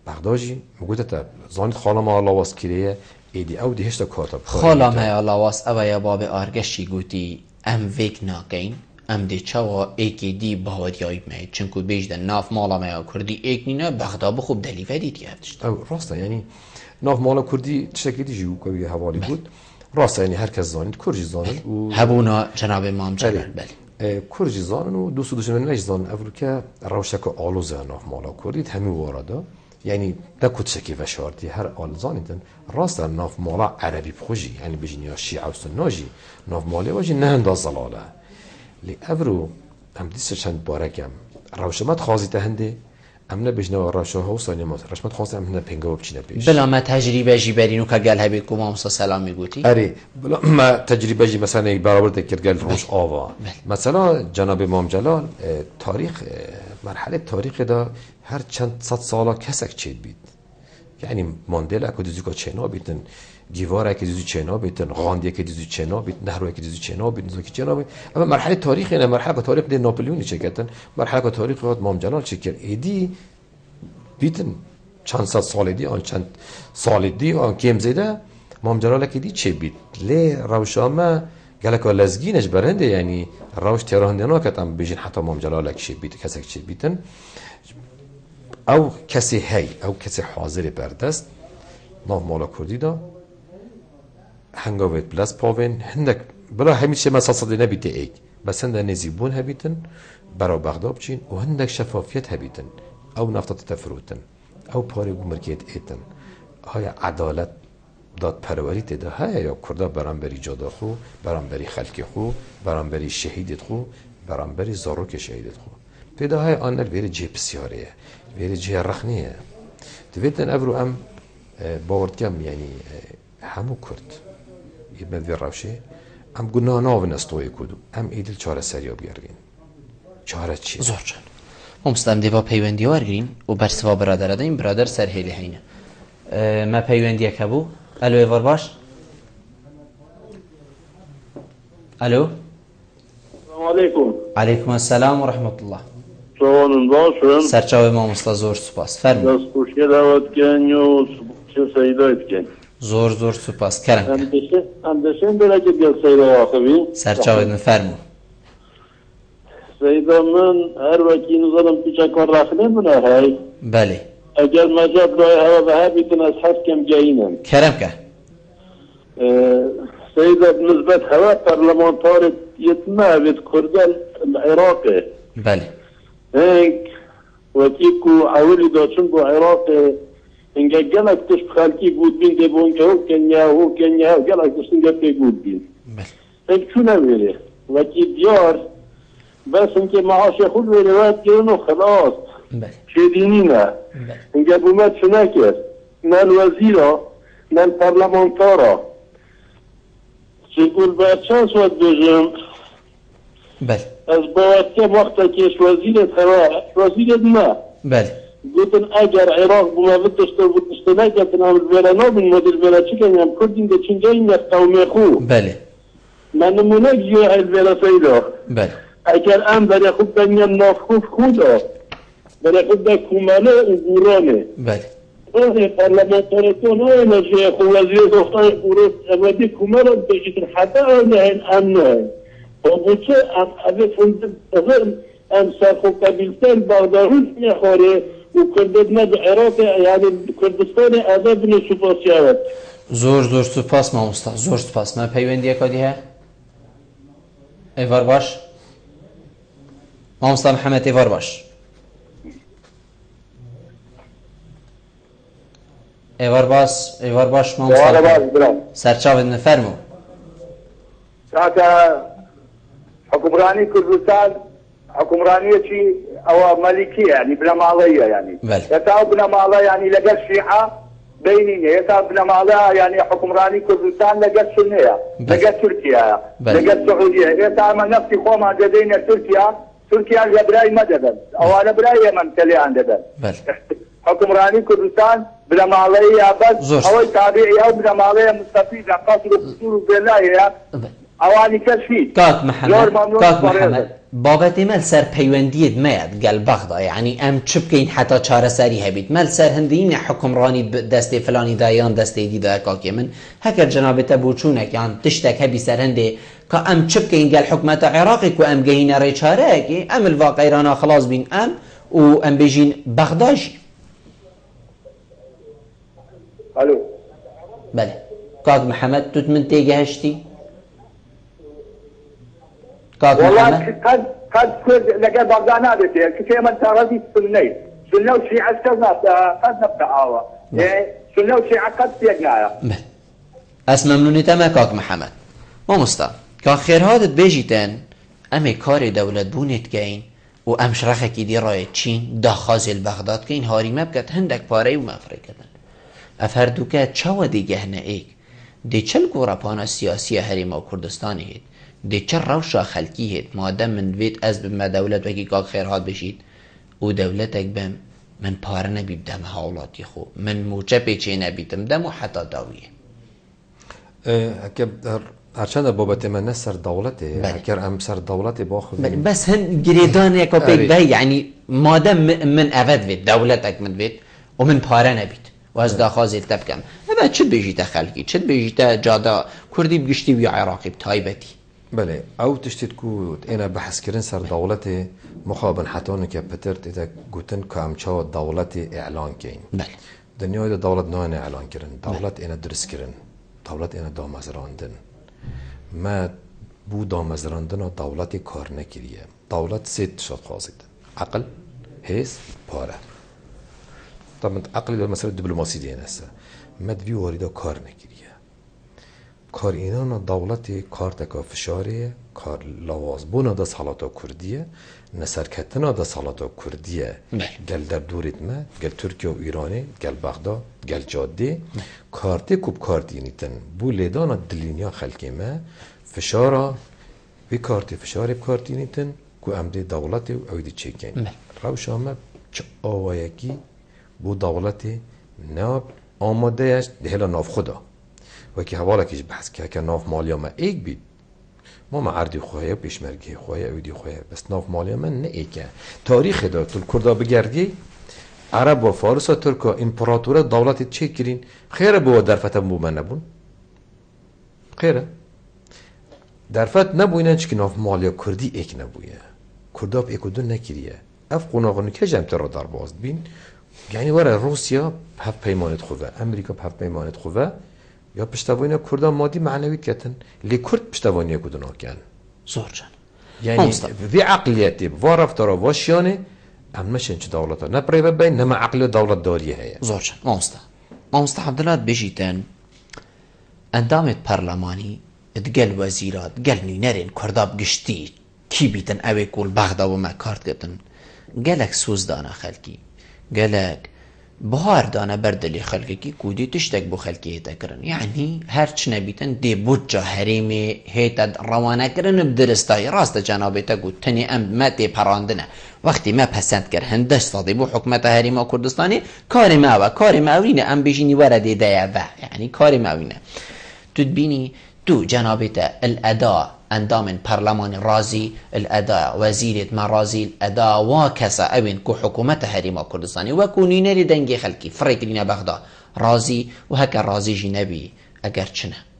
S2: بغدادی مگوده تا زانید خالا ما لاواس کریه ایدی او دی هشتا کارتا
S1: خالا ما لاواس او یا باب آرگشی گوتی ام ویک ناکین ام دی چاوا ایکی دی باوریایی مید چنکو بیجده ناف مالا ما کردی ایک نینه بغداد بخوب دلی ودید گفتشت
S2: او راسته یعنی ناف مالا کردی شکلی جیو که حوالی بود راسته یعنی هر کس زانید کرجی زانید
S1: هبونا جناب امام جلال
S2: بله کرجی زانن و دوست دوشمن نش زانن افریقا روشک آلوزه ناف مالا کردید همین وارده یعنی نکوت شکی و شارتی هر آل زانیدن راست ناف مالا عربی بخوجی یعنی بجین یا شیعه و سناجی ناف مالی واجی نه انداز زلاله لی افرو هم دیست چند بارکم روشمت خواهی تهنده امنا بجنا روشه ها و سانی ما روشمت خواهی امنا پنگا و بچینه پیش
S1: بلا ما تجربه جی برینو که گل هبید که ما سلام میگوتی
S2: اره بلا ما تجربه جی مثلا برابر دکر گل روش آوا مثلا جناب امام جلال تاریخ مرحله تاریخ دا هر چند صد سالا کسک چید بید یعنی ماندلا که دیزو که چینا بیتن گیواره که دیزو چینا بیتن غاندی که دیزو چینا بیت نهروی که دیزو چینا بیت نزو که چینا بیت اما مرحله تاریخ نه مرحله که تاریخ دی ناپلیونی چه کردن مرحله که تاریخ امام جلال چه کرد ایدی بیتن چند صد سال دی آن چند سال دی آن کم زیده امام جلال که دی چه بیت لی روشامه گلک لزگینش برنده یعنی روش تهران نه کتام بیشین حتی امام جلال که بیت کسی که بیتن او کسی هی او کسی حاضر بردست ناف مالا کردی دا هنگاویت بلس پاوین هندک بلا همیشه مساسده نبیده ایک بس هنده نزیبون هبیتن برا بغداد بچین و هندک شفافیت هبیتن او نفتات تفروتن او پاری مرکیت ایتن های عدالت داد پروری تده های یا کرده برانبری جاده خو برانبری خلق خو برانبری شهیدت خو برانبری زاروک شهیدت خو تده های آنر ویری جه بسیاریه ویری جه رخنیه دویدن افرو ام باورد کم یعنی همو کرد یه مدوی روشه ام گناه ناوین استوی کدو ام ایدل چاره سریا بیارگین چاره چیه؟
S1: زور جان همستم دیوا پیوندی وارگرین و برسوا برادر دایم برادر سر هیلی هینه ما پیوندی کبو الو ایوار باش الو
S6: السلام علیکم
S1: علیکم السلام و رحمت الله
S6: سوانون باشم
S1: سرچاو امام استا زور سپاس فرمو
S6: دست خوشگه دعوت کن و چه سیدایت کن
S1: زور سپاس کرم کن
S6: اندشن برکت گل سیدا آخوی
S1: سرچاو ادن فرمو
S6: سیدا من هر وکی نظرم پیچکار رخنه منه های
S1: بله
S6: اگر مجاب رای هوا به ها بیتن از حد کم گینم
S1: کرم کن
S6: سیدا نسبت هوا پرلمانتار یتمه وید کردل العراقه
S1: بله
S6: هنگ وکی کو اولی داشتن با عراق انگه گلک تشت خلکی بود بین ده بون که هو کنیا گلک تشتن گفته بود بین هنگ چونه ویره وکی دیار بس انکه معاش خود ویره وید گرن و خلاص چه دینی نه انگه بومد چونه کرد نه الوزیرا نه الپرلمانتارا چه گل باید چند سواد بجم
S1: بله
S6: از باید که وقتا که وزیرت هوا وزیرت نه
S1: بله
S6: گفتن اگر عراق بومد داشته بود نکردن هم الولا نابین مدل ولا چی کنیم کردیم ده چنجایی نه قومی خو
S1: بله
S6: من نمونه جیه البلا پیدا
S1: بله
S6: اگر ام برای خود بنیم نافخوف خودا برای خود به کماله و گورانه
S1: بله
S6: اون پارلمانتارتون های نجه خوازی دختان گروه اوادی کماله بجید حتی آنه امنه و بچه ام اوه فنده ام سرخو قبیلتن بغداروش میخواره و کردن به عراق یعنی کردستان عذاب نسوپاسیاوت
S1: زور سپاس مامۆستا زۆر سپاس من پەیوەندیەکەتی هەیە ئێوار باش مامۆستا محەممەد ئێوار باش ئێوار باش مامۆستا سەرچاوت نەفەرموو
S5: حکمرانی کردستان حکمرانیەکی ئەوە مەلیکیە یعنی بنەماڵەیە یعنی هێتا بنەماڵە یعنی لەگەڵ شیعە بینینە هێتا بنەماڵە یعنی حکمرانی کوردستان لەگەڵ سنەیە لەگەڵ تورکیایە لەگەڵ سعودیە هێتا ئەمە نەفتی خۆمان دەدەینە تورکیا لە برای مەدەدەن ئەوانە برای ئێمە تەلێیان دەدەن حکمرانی کوردستان بنەماڵەیە بەس ئەوەی تابعی ئەو بنەماڵەیە مستەفیدە قەسر و قسوور و بێلایە ئەوانی کەشفی
S1: کاک محەممەد بابەتی مەل سەر پەیوەندیت مەیەت گەل بەغدا یعنی ئەم چ بکەین حتا چارەسەری هەبیت مەل سەر هەندینە حکمڕانی دەستێ فلانی دایان دەستێ دیدا کاکێ من هەکە جەنابێتە بۆچوونێک یان تشتێک هەبی سەر هەندێ کە ئەم چ بکەین گەل حکومەتە عێراقی و ئەم گەینە ڕێ چارەیەکی ئەم الواقعیرانە خلاص بین ئەم و ئەم بێژین بەغداژی
S5: الو
S1: بەێ کاک محەممەد توت من تێگەهشتی
S5: قد كرد لقى بغداد نابته كثير من ترى سنة وشيعة قد نبدأ آوا سنة وشيعة قد تيجنايا
S1: اس ممنونیت ما کاک محەممەد مامۆستا کا خێرهاتت بێژیتن ئەمێ کارێ دەولەت بوونێت کەین و ئەم شرەخێکی دیڕایەت چین داخازێل بەغداد کەین هاریمە بکات هەندێک پارەی و مەفرێکردن ئەف هەردووکە چاوە دیگەهنە ئێک دێ چەل گۆڕەپانە سیاسیە هەرێما و کوردستانی هێت دێ چە ڕەوشە خەلکی هێت مادەم من دوێت ئەس بمە دەولەت وەکی کاک خێرهات بشیت و دەولەتێک بم من پارە نەبی بدەمە هاوڵاتی خۆ من موچە پێچێ نەبیتم دەم و حتا داویە
S2: هەرچەندە بابەتێ من نە سەر دەوڵەتێ ئەگەر ئەم سەر دەوڵەتێ باخ
S1: بەس هەند گرێدانێکە پێک بە یعنی مادەم من ئەڤەت بێت دەولەتێک من بێت و من پارە نەبیت واز داخوازێت تە بکەم ئەمە چ بێژیتە خەلکی چت بێژیتە جادا کوردی بگشتی وی عێراقی بتایبەتی
S2: بله او تشتید کو اینا بحث کردن سر دولت مخابن حتانو که پتر ایتا گوتن که همچا دولت اعلان کین
S1: بله
S2: دنیای دولت نه اعلان کردن دولت اینا درس کردن دولت اینا دامزراندن ما بو دامزراندن و دولت کار نکریه دولت سه شد خواستید عقل حس پاره طبعا عقل در مسئله دیپلماسی دیگه نسته مدوی واریدا کار نکریه کار اینا نه دولت کار تکا فشاریه کار لواز بونا دست حالاتا کردیه نسرکتنا دست حالاتا کردیه گل در دورت ما گل ترکیه و ایرانه گل بغداد گل جاده کارتی کوب کارتی نیتن بو لیدانا دلینیا خلقی ما فشارا بی کارتی فشاری بکارتی نیتن کو امده دولت و اویدی چکین روش آمد چه آوایکی بو دولت ناب آماده است دهلا ناف خدا و که حوالا کش بحث که ناف مالیا ما ایک بید ما عردی خواهی و پیشمرگی خواهی و ایدی خواهی بس ناف مالیا من نه ایکه تاریخ دا تل کردا بگردی عرب و فارس و ترک و امپراتوره دولت چه کرین خیره بو درفت بو من نبون خیره درفت نبوینن چه که ناف مالیا کردی ایک نبویه کردا با ایک و دو نکریه اف قناغنو که جمتر را در باز بین یعنی وره روسیا هفت پیمانت خوبه امریکا هفت پیمانت خوبه یا پشتوانی کردان مادی معنوی کتن لی کرد پشتوانی کدوم کن
S1: زور جان
S2: یعنی وی عقلیتی و رفتارا واشیانه امشن چه دولتا نه پریب بین نه عقل دولت داریه هی
S1: زور جان مامۆستا عەبدوڵات بێژیتن ئەندامێت پەرلەمانی دگەل وەزیرات گەل نوێنەرێن کوردا بگشتی کی بیتن ئەوێ کول بەغدا و ما کارت گرتن گەلێک سوزدانە خەلکی گەلێک بهار دانه بردلی خلقی کی کودی تشتک بو خلقی هیتا کرن یعنی هر چ نبیتن دی بودجا حریمی هیتا روانه کرن بدرستای راست جنابیتا گود تنی ام متی پراندنه وقتی ما پسند کر هندش صادی بو حکمت حریما کردستانی کاری ما و کاری ما وینه ام بیجینی ورده دیه و یعنی کاری ما وینه تو تو جنابت الأداء اندام برلمان رازي الأداء وزيرة ما رازي الأداء وكسا أبن كو حكومة هريما كردستاني وكونين لدنجي خلقي فريق لنا بغدا رازي وهكا رازي جنبي اگر چنه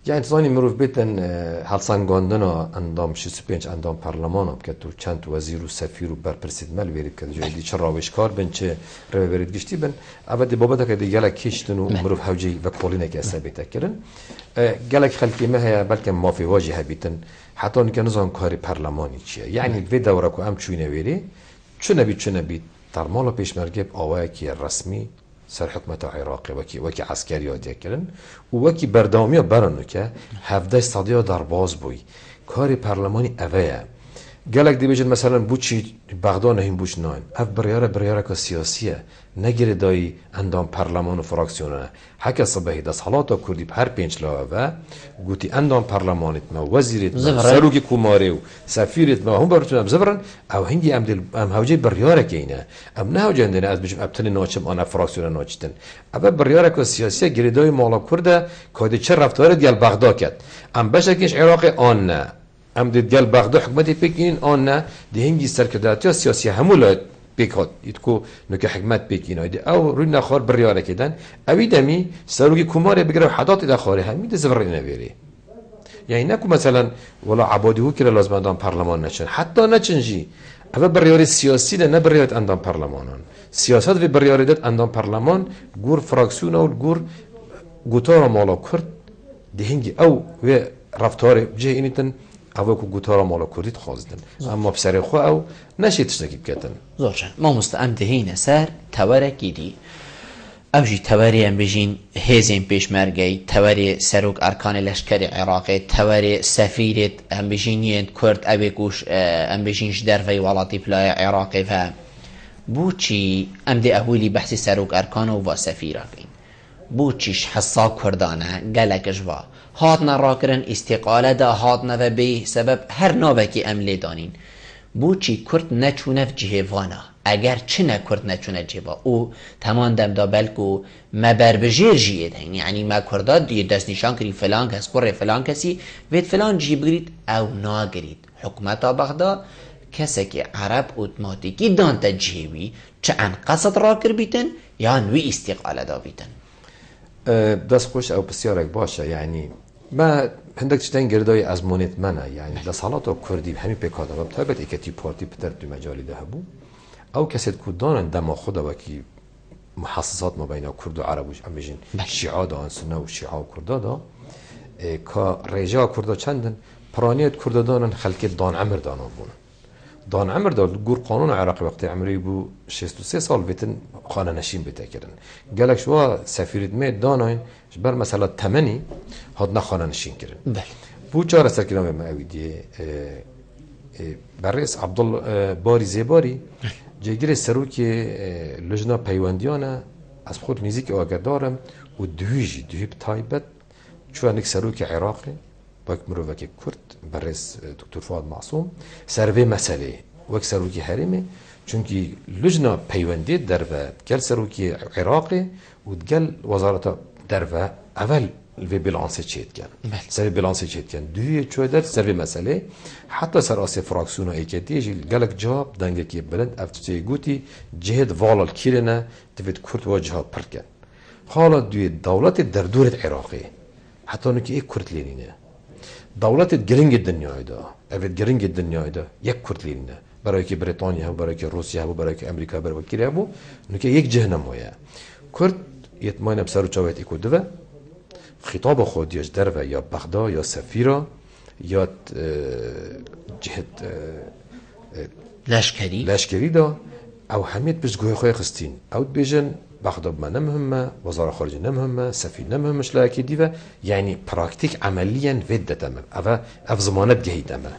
S2: يعني تزاني مروف بيتن هالسان گاندنا اندام 65 اندام پارلمان هم که تو چند وزیر و سفیر و برپرسید مل برید که جایی چه راوشکار بن چه رو برید گشتی بن اول بابت که دیگه کشتن و مروف حوجی و کولینه که ثابت کردن گلک خلقی ما هي بلکه مافی واجه بیتن حتی اینکه نظام کاری پارلمانی چیه یعنی وی دوره کو ام چوینه ویری چونه بی در مالا پیشمرگه آوای کی رسمی سر حکومت عراق وکی عسکری ها کردن و وکی بردامی ها برانو که 17 سادیا در باز بوی کاری پارلمانی اوه گلک دی بجن مثلا بوچی بغداد نهیم بوچ ناین اف بریاره که سیاسیه نگیره دای اندام پارلمان و فراکسیونه حکا صبحی دست حالاتا کردی هر 5 لاوه گوتی اندام پارلمانیت ما وزیریت ما سروکی کوماری و سفیرت ما هم براتون زبرن او هنگی ام هوجی بریاره که اینه ام نه هوجی اندینه از بجم ابتنی ناچم آنها فراکسیونه ناچتن اول بریاره که سیاسیه گیره دای مالا کرده که چه رفتاره دیال بغداد کرد ام بشکش عراق آن نه ام دید گل بغداد حکومتی پیکین آن نه دی هنگی سرکرداتی سیاسی همولاد پیکات ایتکو نکه حکمت پیکین آیده او روی نخار بریاره کدن اوی دمی سروکی کماره بگره حدات دخاره همین ده زبر نویری یعنی نکو مثلا ولا عبادی هو که لازم اندام پارلمان نچن حتی نچنجی اول بریاره سیاسی ده نه بریاره اندام پارلمانان سیاست و بریاره ده اندام پارلمان گور فراکسیون و گور گوتارا مالا کرد دی هنگی او و رفتار جه اینیتن اوه که گوتارا مالا کردید خواستن اما بسر خواه او نشید تشتکی بکتن
S1: زورشن ما مستعم دهین سر تواره گیدی او جی تواری ام بجین هیزین پیش مرگی تواری سروک ارکان لشکر عراقی تواری سفیرت ام بجینین کرد اوه گوش ام بجینش در وی والاتی پلای عراقی و بوچی ام دی اولی بحثی سروک ارکان و سفیره کن بوچیش حسا کردانه گلکش با هاتنا راکرن استقاله دا هاتنا و به سبب هر نوبکی عملی دانین بوچی کرد نچونه و جهوانا اگر چه نکرد نچونه جهوا او تمام دم دا بلکو ما بربجیر جیه دهین یعنی ما کرداد دیه دست نشان کری فلان کس قره فلان کسی وید فلان جی بگرید او ناگرید حکومتا بغداد کسی که عرب اوتماتیکی دانتا جهوی چه انقصد راکر بیتن یا انوی استقاله دا بیتن
S2: دست خوش او بسیارک باشه یعنی ما هندک چتن گردای ازمونت منه یعنی دست حالات او کردی همین پیکاده و طبعت ایکتی پارتی پتر دو مجالی ده بو او کسید کدانن دما خدا وکی محسسات ما بین کرد و عربوش امیجین شیعه دا سنه و شیعه و کرده دا که ریجا کرده چندن پرانیت کرده دانن خلک دان عمر دانا بون دان عمر دا گور قانون عراقی وقتی عمری بو 63 سال بیتن خانه نشین بیته کردن گلک شوا سفیرید مید داناین بر مثلا تمنی هاد نخانه نشین کردن بو چاره سرکرام معویدیه برئیس عبدالباری زیباری جگیر سروکی لجنا پیوندیانه از خود نزدیک آگدارم و دوی تایبت چون یک سروک عراقی باک مروفک کرد برئیس دکتر فؤاد معصوم سروی مسئله وک سروکی حریمه چونکی لجنا پیوندی در و گل سروکی عراقی و گل وزارت در و اول الوی بلانس چیت کن سر بلانس چیت کن دوی چوی در سر مسئله حتی سر آسی فراکسیون ای که دیجی گلک جاب دنگه که بلند افتوی گوتی جهد والال کیرنه دوید کرد واجها پرد کن حالا دوی دولت در دورت عراقی حتی نو که یک کرد لینینه دولت گرنگ دنیای دا اوید گرنگ دنیای دا یک کرد لینینه برای که بریتانیا برای که روسیه برای که امریکا برای که کیره بو نو که یک جهنم هویه کرد یتماین بسر چاویت ایکو دوه خطاب خودیش در و یا بغداد یا سفیرا یا جهت لشکری دا او همیت بس گوی خوی خستین او بیجن بغداد ما نمهمه وزارت خارجه نمهمه سفیر نمهمش لایکی دیوه یعنی پراکتیک عملیاً ویده تمام او زمانت گهید تمام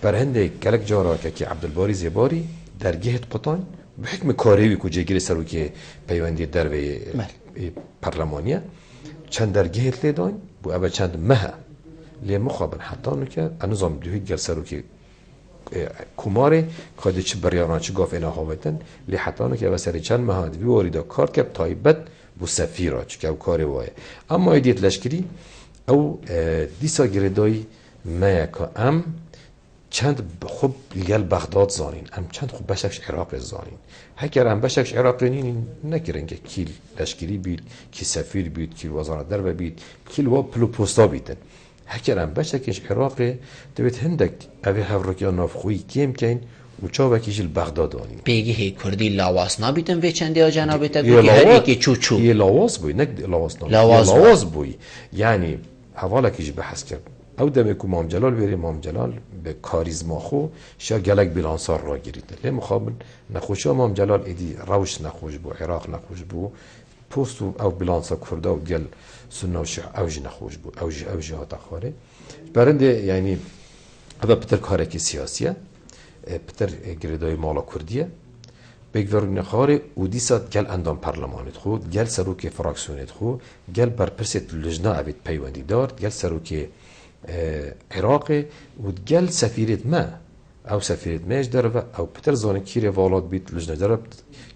S2: بر هنده گلک جارا که عبدالباری زیباری در گهت قطان به حکم کاریوی که جگیر سرو که پیوندی در و پارلمانیه چند درگیت لیدان بو اول چند مه لی مخابن حتی نکه انظام دوی گل که کماره که چه بریاران چه گاف اینا هاویتن لی حتی نکه اول سر چند مه دوی واریدا کار کب تایبت بو سفیرا چه که کاری وای اما ایدیت لشکری او دیسا گردای ما که ام چند خوب لیال بغداد زانین ام چند خوب بشکش عراق زانین هکر ام بشکش عراق نین نکرن که کیل لشکری بید کی سفیر بید کی وزارت دربه بید کی لوا پلو پوستا بیدن هکر ام بشکش عراق دوید هندک اوی هفرکی نافخوی کیم کین و چاوه کیجل بغداد آنین
S1: بگی هی کردی لاواس نابیتن وی چنده ها جنابه تا گوی هر ایکی چو چو
S2: یه لاواس بوی نک لاواس بوی یعنی حوالا کیج بحث کرد او دمه که مام جلال بری مام جلال به کاریزما خو شا گلک بیلانسار را گیریده لی مخابل نخوشی مام جلال ایدی روش نخوش بو عراق نخوش بو پوستو او بیلانسا کرده و گل سنه و شع اوج نخوش بو اوج ها تخواره برنده یعنی اوه پتر کارکی سیاسیه پتر گریدای مالا کردیه بگذارون خاره و دیسات گل اندام پارلمانت خود گل سروک فراکسیونت خود گل برپرست لجنه اوید پیوندی دارد گل سروک عراق و گل سفیرت ما او سفیرت ماش درو او پتر زانه کیره والات بیت لجنه درب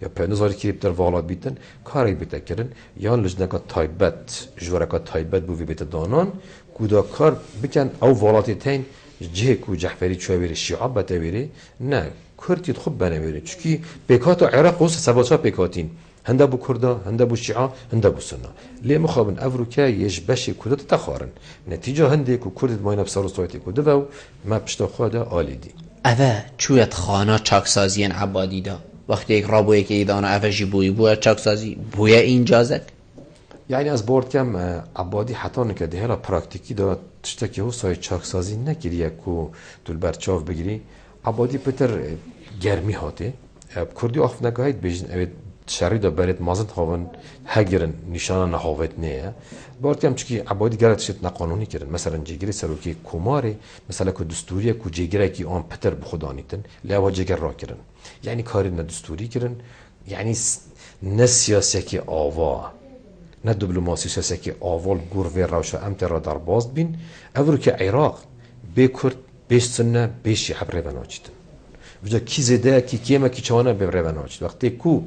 S2: یا پنزاری کیره پتر والات بیتن کاری بیت کرن یا لجنه کا تایبت جوره کا تایبت بو بیت دانان کودا کار بکن او والات تین جهک و جعفری چوبری شیعه بتویری نه کردید خوب بنویرید چون بکات عراق و سباچا بکاتین هنده بو کردا هنده بو شیعه هنده بو سنه لی مخابن افروکا یش بشه کدت تخارن نتیجه هنده کو کردید ماین بسر سایتی کده و ما پشت خواده آلیدی
S1: اوه چویت خانه چاکسازین عبادی دا وقتی یک رابوی که ایدانا اوه جی بوی چاکسازی بوی این جازک
S2: یعنی از بورد کم عبادی حتی نکده هلا پراکتیکی دا تشتکی هو سای چاکسازی نکریه کو دول برچاف بگیری عبادی پتر گرمی هاته کردی آخف نگاهید بیشن اوید شری دا برید مازد خوان هگرن نشانه نهاوت نه بارت کم چکی عبادی گرد شد نقانونی کردن مثلا جگری سروکی کماره مثلا که دستوریه که جگره که آن پتر بخودانیتن لعوا جگر را کردن یعنی کاری نه دستوری کردن یعنی نه سیاسی که آوا نه دیپلماسی سیاسی که آوال گروه روشا امتر را در باز بین اولو که عراق بکرد بیش سنه بیشی حبره بناچیدن وجا کی زده کی کیمه کی چانه ببره بناچید وقتی کو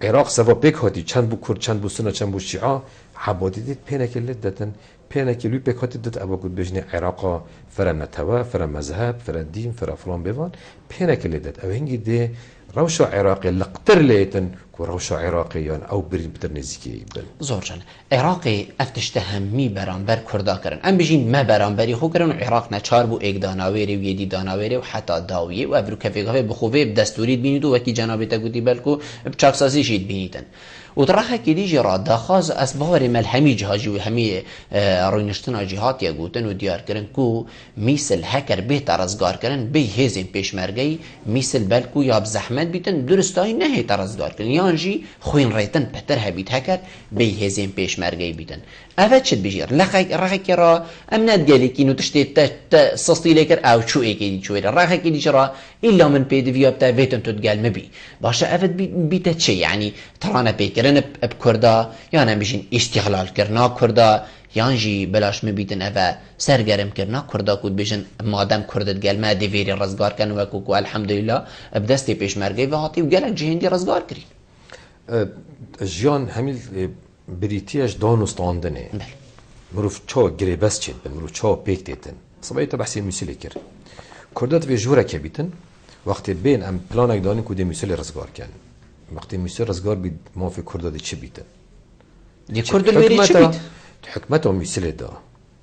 S2: عراق سوا بکاتی چند بو کرد چند بو سنه چند بو شیعه عبادی دید پینکلی دادن پینکلی بکاتی داد ابا گود بجنی عراق فرا نتوا فرا مذهب فرا دین فرا فلان بوان پینکلی داد او هنگی ده روشا عراقی لقتر لیتن کو روشا عراقی یان او برین بتر نزیکی بل
S1: زور جان عراقی افتشته همی برانبر کردا کرن ام بجین ما برانبری خو کرن عراق نچار بو ایک داناویری و یدی داناویری و حتی داویه و افرو کفیقه بخوفه بدستورید بینید و وکی جنابیتا گودی بلکو بچاکسازی شید بینیدن و طرحه که دیجی را داخاز اسبار ملهمی جهاجی و همی روینشتنا جهات یا گوتن و دیار کرن کو میسل هکر بهتر ازگار کرن به هزین پیشمرگی میسل بلکو یا بزحمت بیتن درستایی نه هیتر ازگار کرن یانجی خوین ریتن بهتر هبیت هکر به هزین پیشمرگی بیتن اوه چد بجیر رخی که را امنت گلی که نو تشتی سستی لیکر او چو ایکی دی چویره رخی که دیجی را ایلا من پیدی ویابتا ویتن تو دگل مبی باشه اوه بیتا چه یعنی ترانه پیکرن اب کردا یا نمیشین استقلال کرنا کردا یانجی بلاش مبیتن اوه سرگرم کرنا کردا کود بیشن مادم کردت گل ما دیویری رزگار کن و کوکو الحمدلله اب دستی پیشمرگی و هاتی و گلک جهندی رزگار کرین
S2: جیان همیل بریتیش دانستاندنه مروف چا گریبست چید بن مروف چا پیک دیتن صبایی تا بحثی میسیلی کرد کردت وی جوره که بیتن وقتی بین ام پلانک دانی که دی میسیلی رزگار کن وقتی میسیلی رزگار بید موافق کردت چه بیتن
S1: دی کردت بیری چه بیت؟
S2: حکمت هم میسیلی دا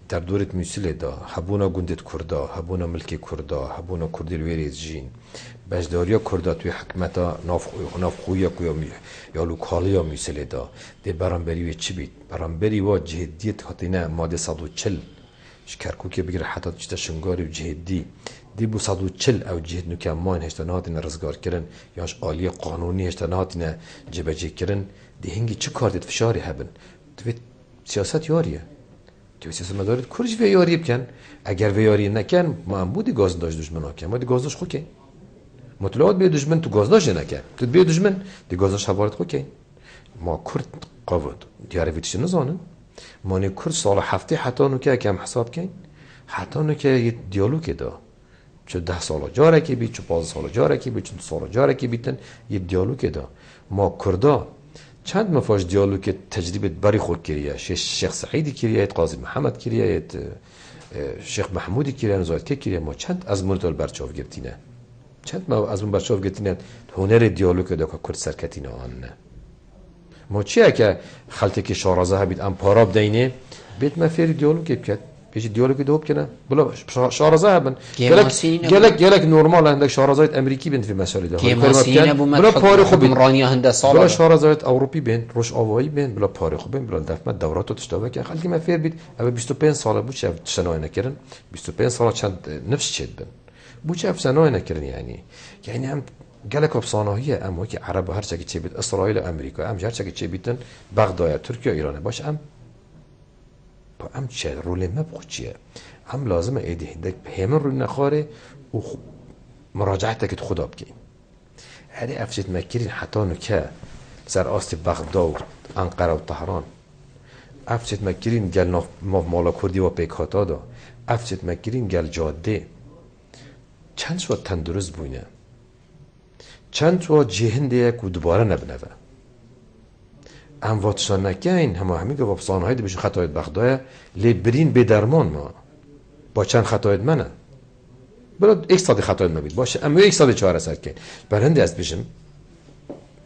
S2: در دورت میسیلی دا هبونا گندت کردا هبونا ملک کردا هبونا کردی الویریز جین بجداریا کردا توی حکمتا نافخویا یا لوکالیا میسلی دا ده برانبری و چی بید برانبری و جهدیت خاطینه ماده 140 شکرکو که بگیره حتی چیتا شنگاری و جهدی دی بو 140 او جهد نوکه ماین هشتانهاتین رزگار کرن یاش آلی قانونی هشتانهاتین جبجه کرن دی هنگی چه کار دید فشاری هبن توی سیاست یاریه توی سیاست مدارید کرج وی یاری بکن اگر وی یاری نکن ما هم بودی گازنداش دشمن ها کن ما دی گازنداش خو کن مطلوبات به دشمن تو گازداش نکه تو به دشمن دی گازداش حوارت خو کی ما کرد قوت دیاره ویتش نزانن ما نه کرد سال هفته حتی نو که کم حساب کن حتی نو که یه دیالوگ دا چه 10 سال جاره کی بی چه 15 سال جاره کی بی چه 2 سال جاره کی بیتن یه دیالوگ دا ما کردا چند مفاش دیالوگ تجربه بری خود کریه شیخ سعیدی کریه قاضی محمد کریه شیخ محمودی کریه نزاید که کریه ما چند از مورد برچاو گرتینه چند ما از اون برچاو گرتینه هنر دیالوگ دا که کرد سرکتینه آن نه ما چیه که خلطه که شارازه هبید ام پاراب دینه بیت ما فیر دیالوگ بکد پیش دیالوگ دوب کنه بلا شارازه هبن گلک نورمال هندک شارازه امریکی بند فی مسائل ده بلا پاره خوب بلا شارازه اروپی بند روش آوایی بند بلا پاره خوب بند بلا دفعه دورات تشتابه که خلقی ما فیر بید اول 25 ساله بود چه شنای نکردن 25 ساله چند نفس چید بند بود چه شنای نکردن یعنی هم گلک افسانه‌ایه اما که عرب هر چه چه بید اسرائیل امریکا هم هر چه چه بیدن بغداد ترکیه ایران باشه ام چه رول مبخو چیه هم لازمه ایدی هندک همه رو نخاره و مراجعت که خدا بکنیم هری افشت مکرین حتی نکه سر آست بغداد و انقره و تهران افشت مکرین گل مالا کردی و پیکاتا دا افشت مکرین گل جاده چند شو تندرست بوینه چند شو جهنده یک و دوباره نبنوه ام واتشان نکین همه که وابسان هایده بشه خطایت بغداد لی برین به درمان ما با چند خطایت منه بلا یک ساده خطایت ما بید باشه اما یک ساده چهار سر کن برنده است بشم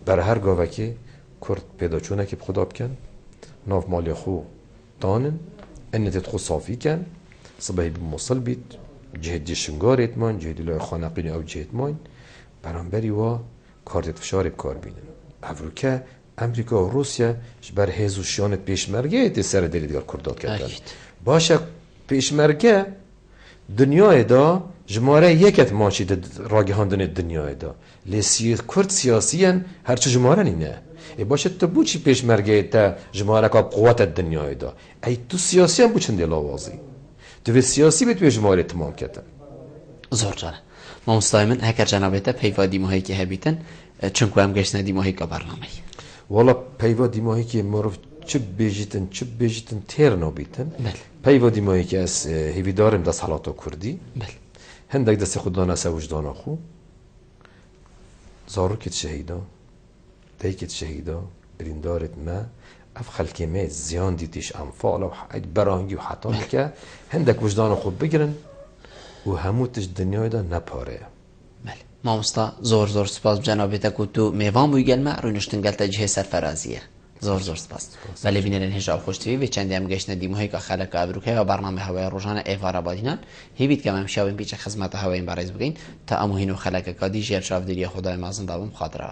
S2: برای هر گاوه که کرد پیدا چونه که خدا بکن ناف مالی خو دانن انتت خو صافی کن صبحی بموصل بید جهدی شنگار اتمان جهدی لای خانقین او جهد مان برانبری و کارت فشار بکار بینن افروکه امریکا و روسیه بر هزوشیانت پیشمرگه تی سر دلی دیگر کردات کردن باشه پیشمرگه دنیای دا جماره یکت ماشی راگهاندن دنیای دا لیسی کرد سیاسیان هرچه جماره نینه باشه تو بوچی پیشمرگه تا جماره که قوت دنیای دا ای تو سیاسیان بوچن دی لاوازی تو سیاسی بیت به جماره تمام کردن
S1: زور جانه ما مستایمن هکر جنابیتا پیوادی ماهی که هبیتن چونکو هم گشت ندی ماهی که برنامه
S2: والا پیوادی ماهی که معروف چه بیجیتن تیر نابیتن پیوادی ماهی که از هیویدارم دست حالاتا کردی هندک دست خدا نسه وجدان خو زارو کت شهیدا دیکت شهیدا بریندارت ما اف خلکی ما زیان دیتیش انفال و برانگی و حتا که هندک وجدان خو بگیرن و هموتش دنیای دا نپاره
S1: مامستا زور سپاس جنابیتا که تو میوان بوی گلمه روی نشتن گلتا جه سرفرازیه زور سپاس ولی بینرین هجاب خوشتوی و چندی هم گشت ندیموهی که خلق ابروکه و برنامه هوای روزانه ایوارا بادینان هیوید که ممشاوین پیچ خدمت هوای بارز بگین تا اموهین و خلق کادی جیر شاف دیری خدای مازن دابم خاطره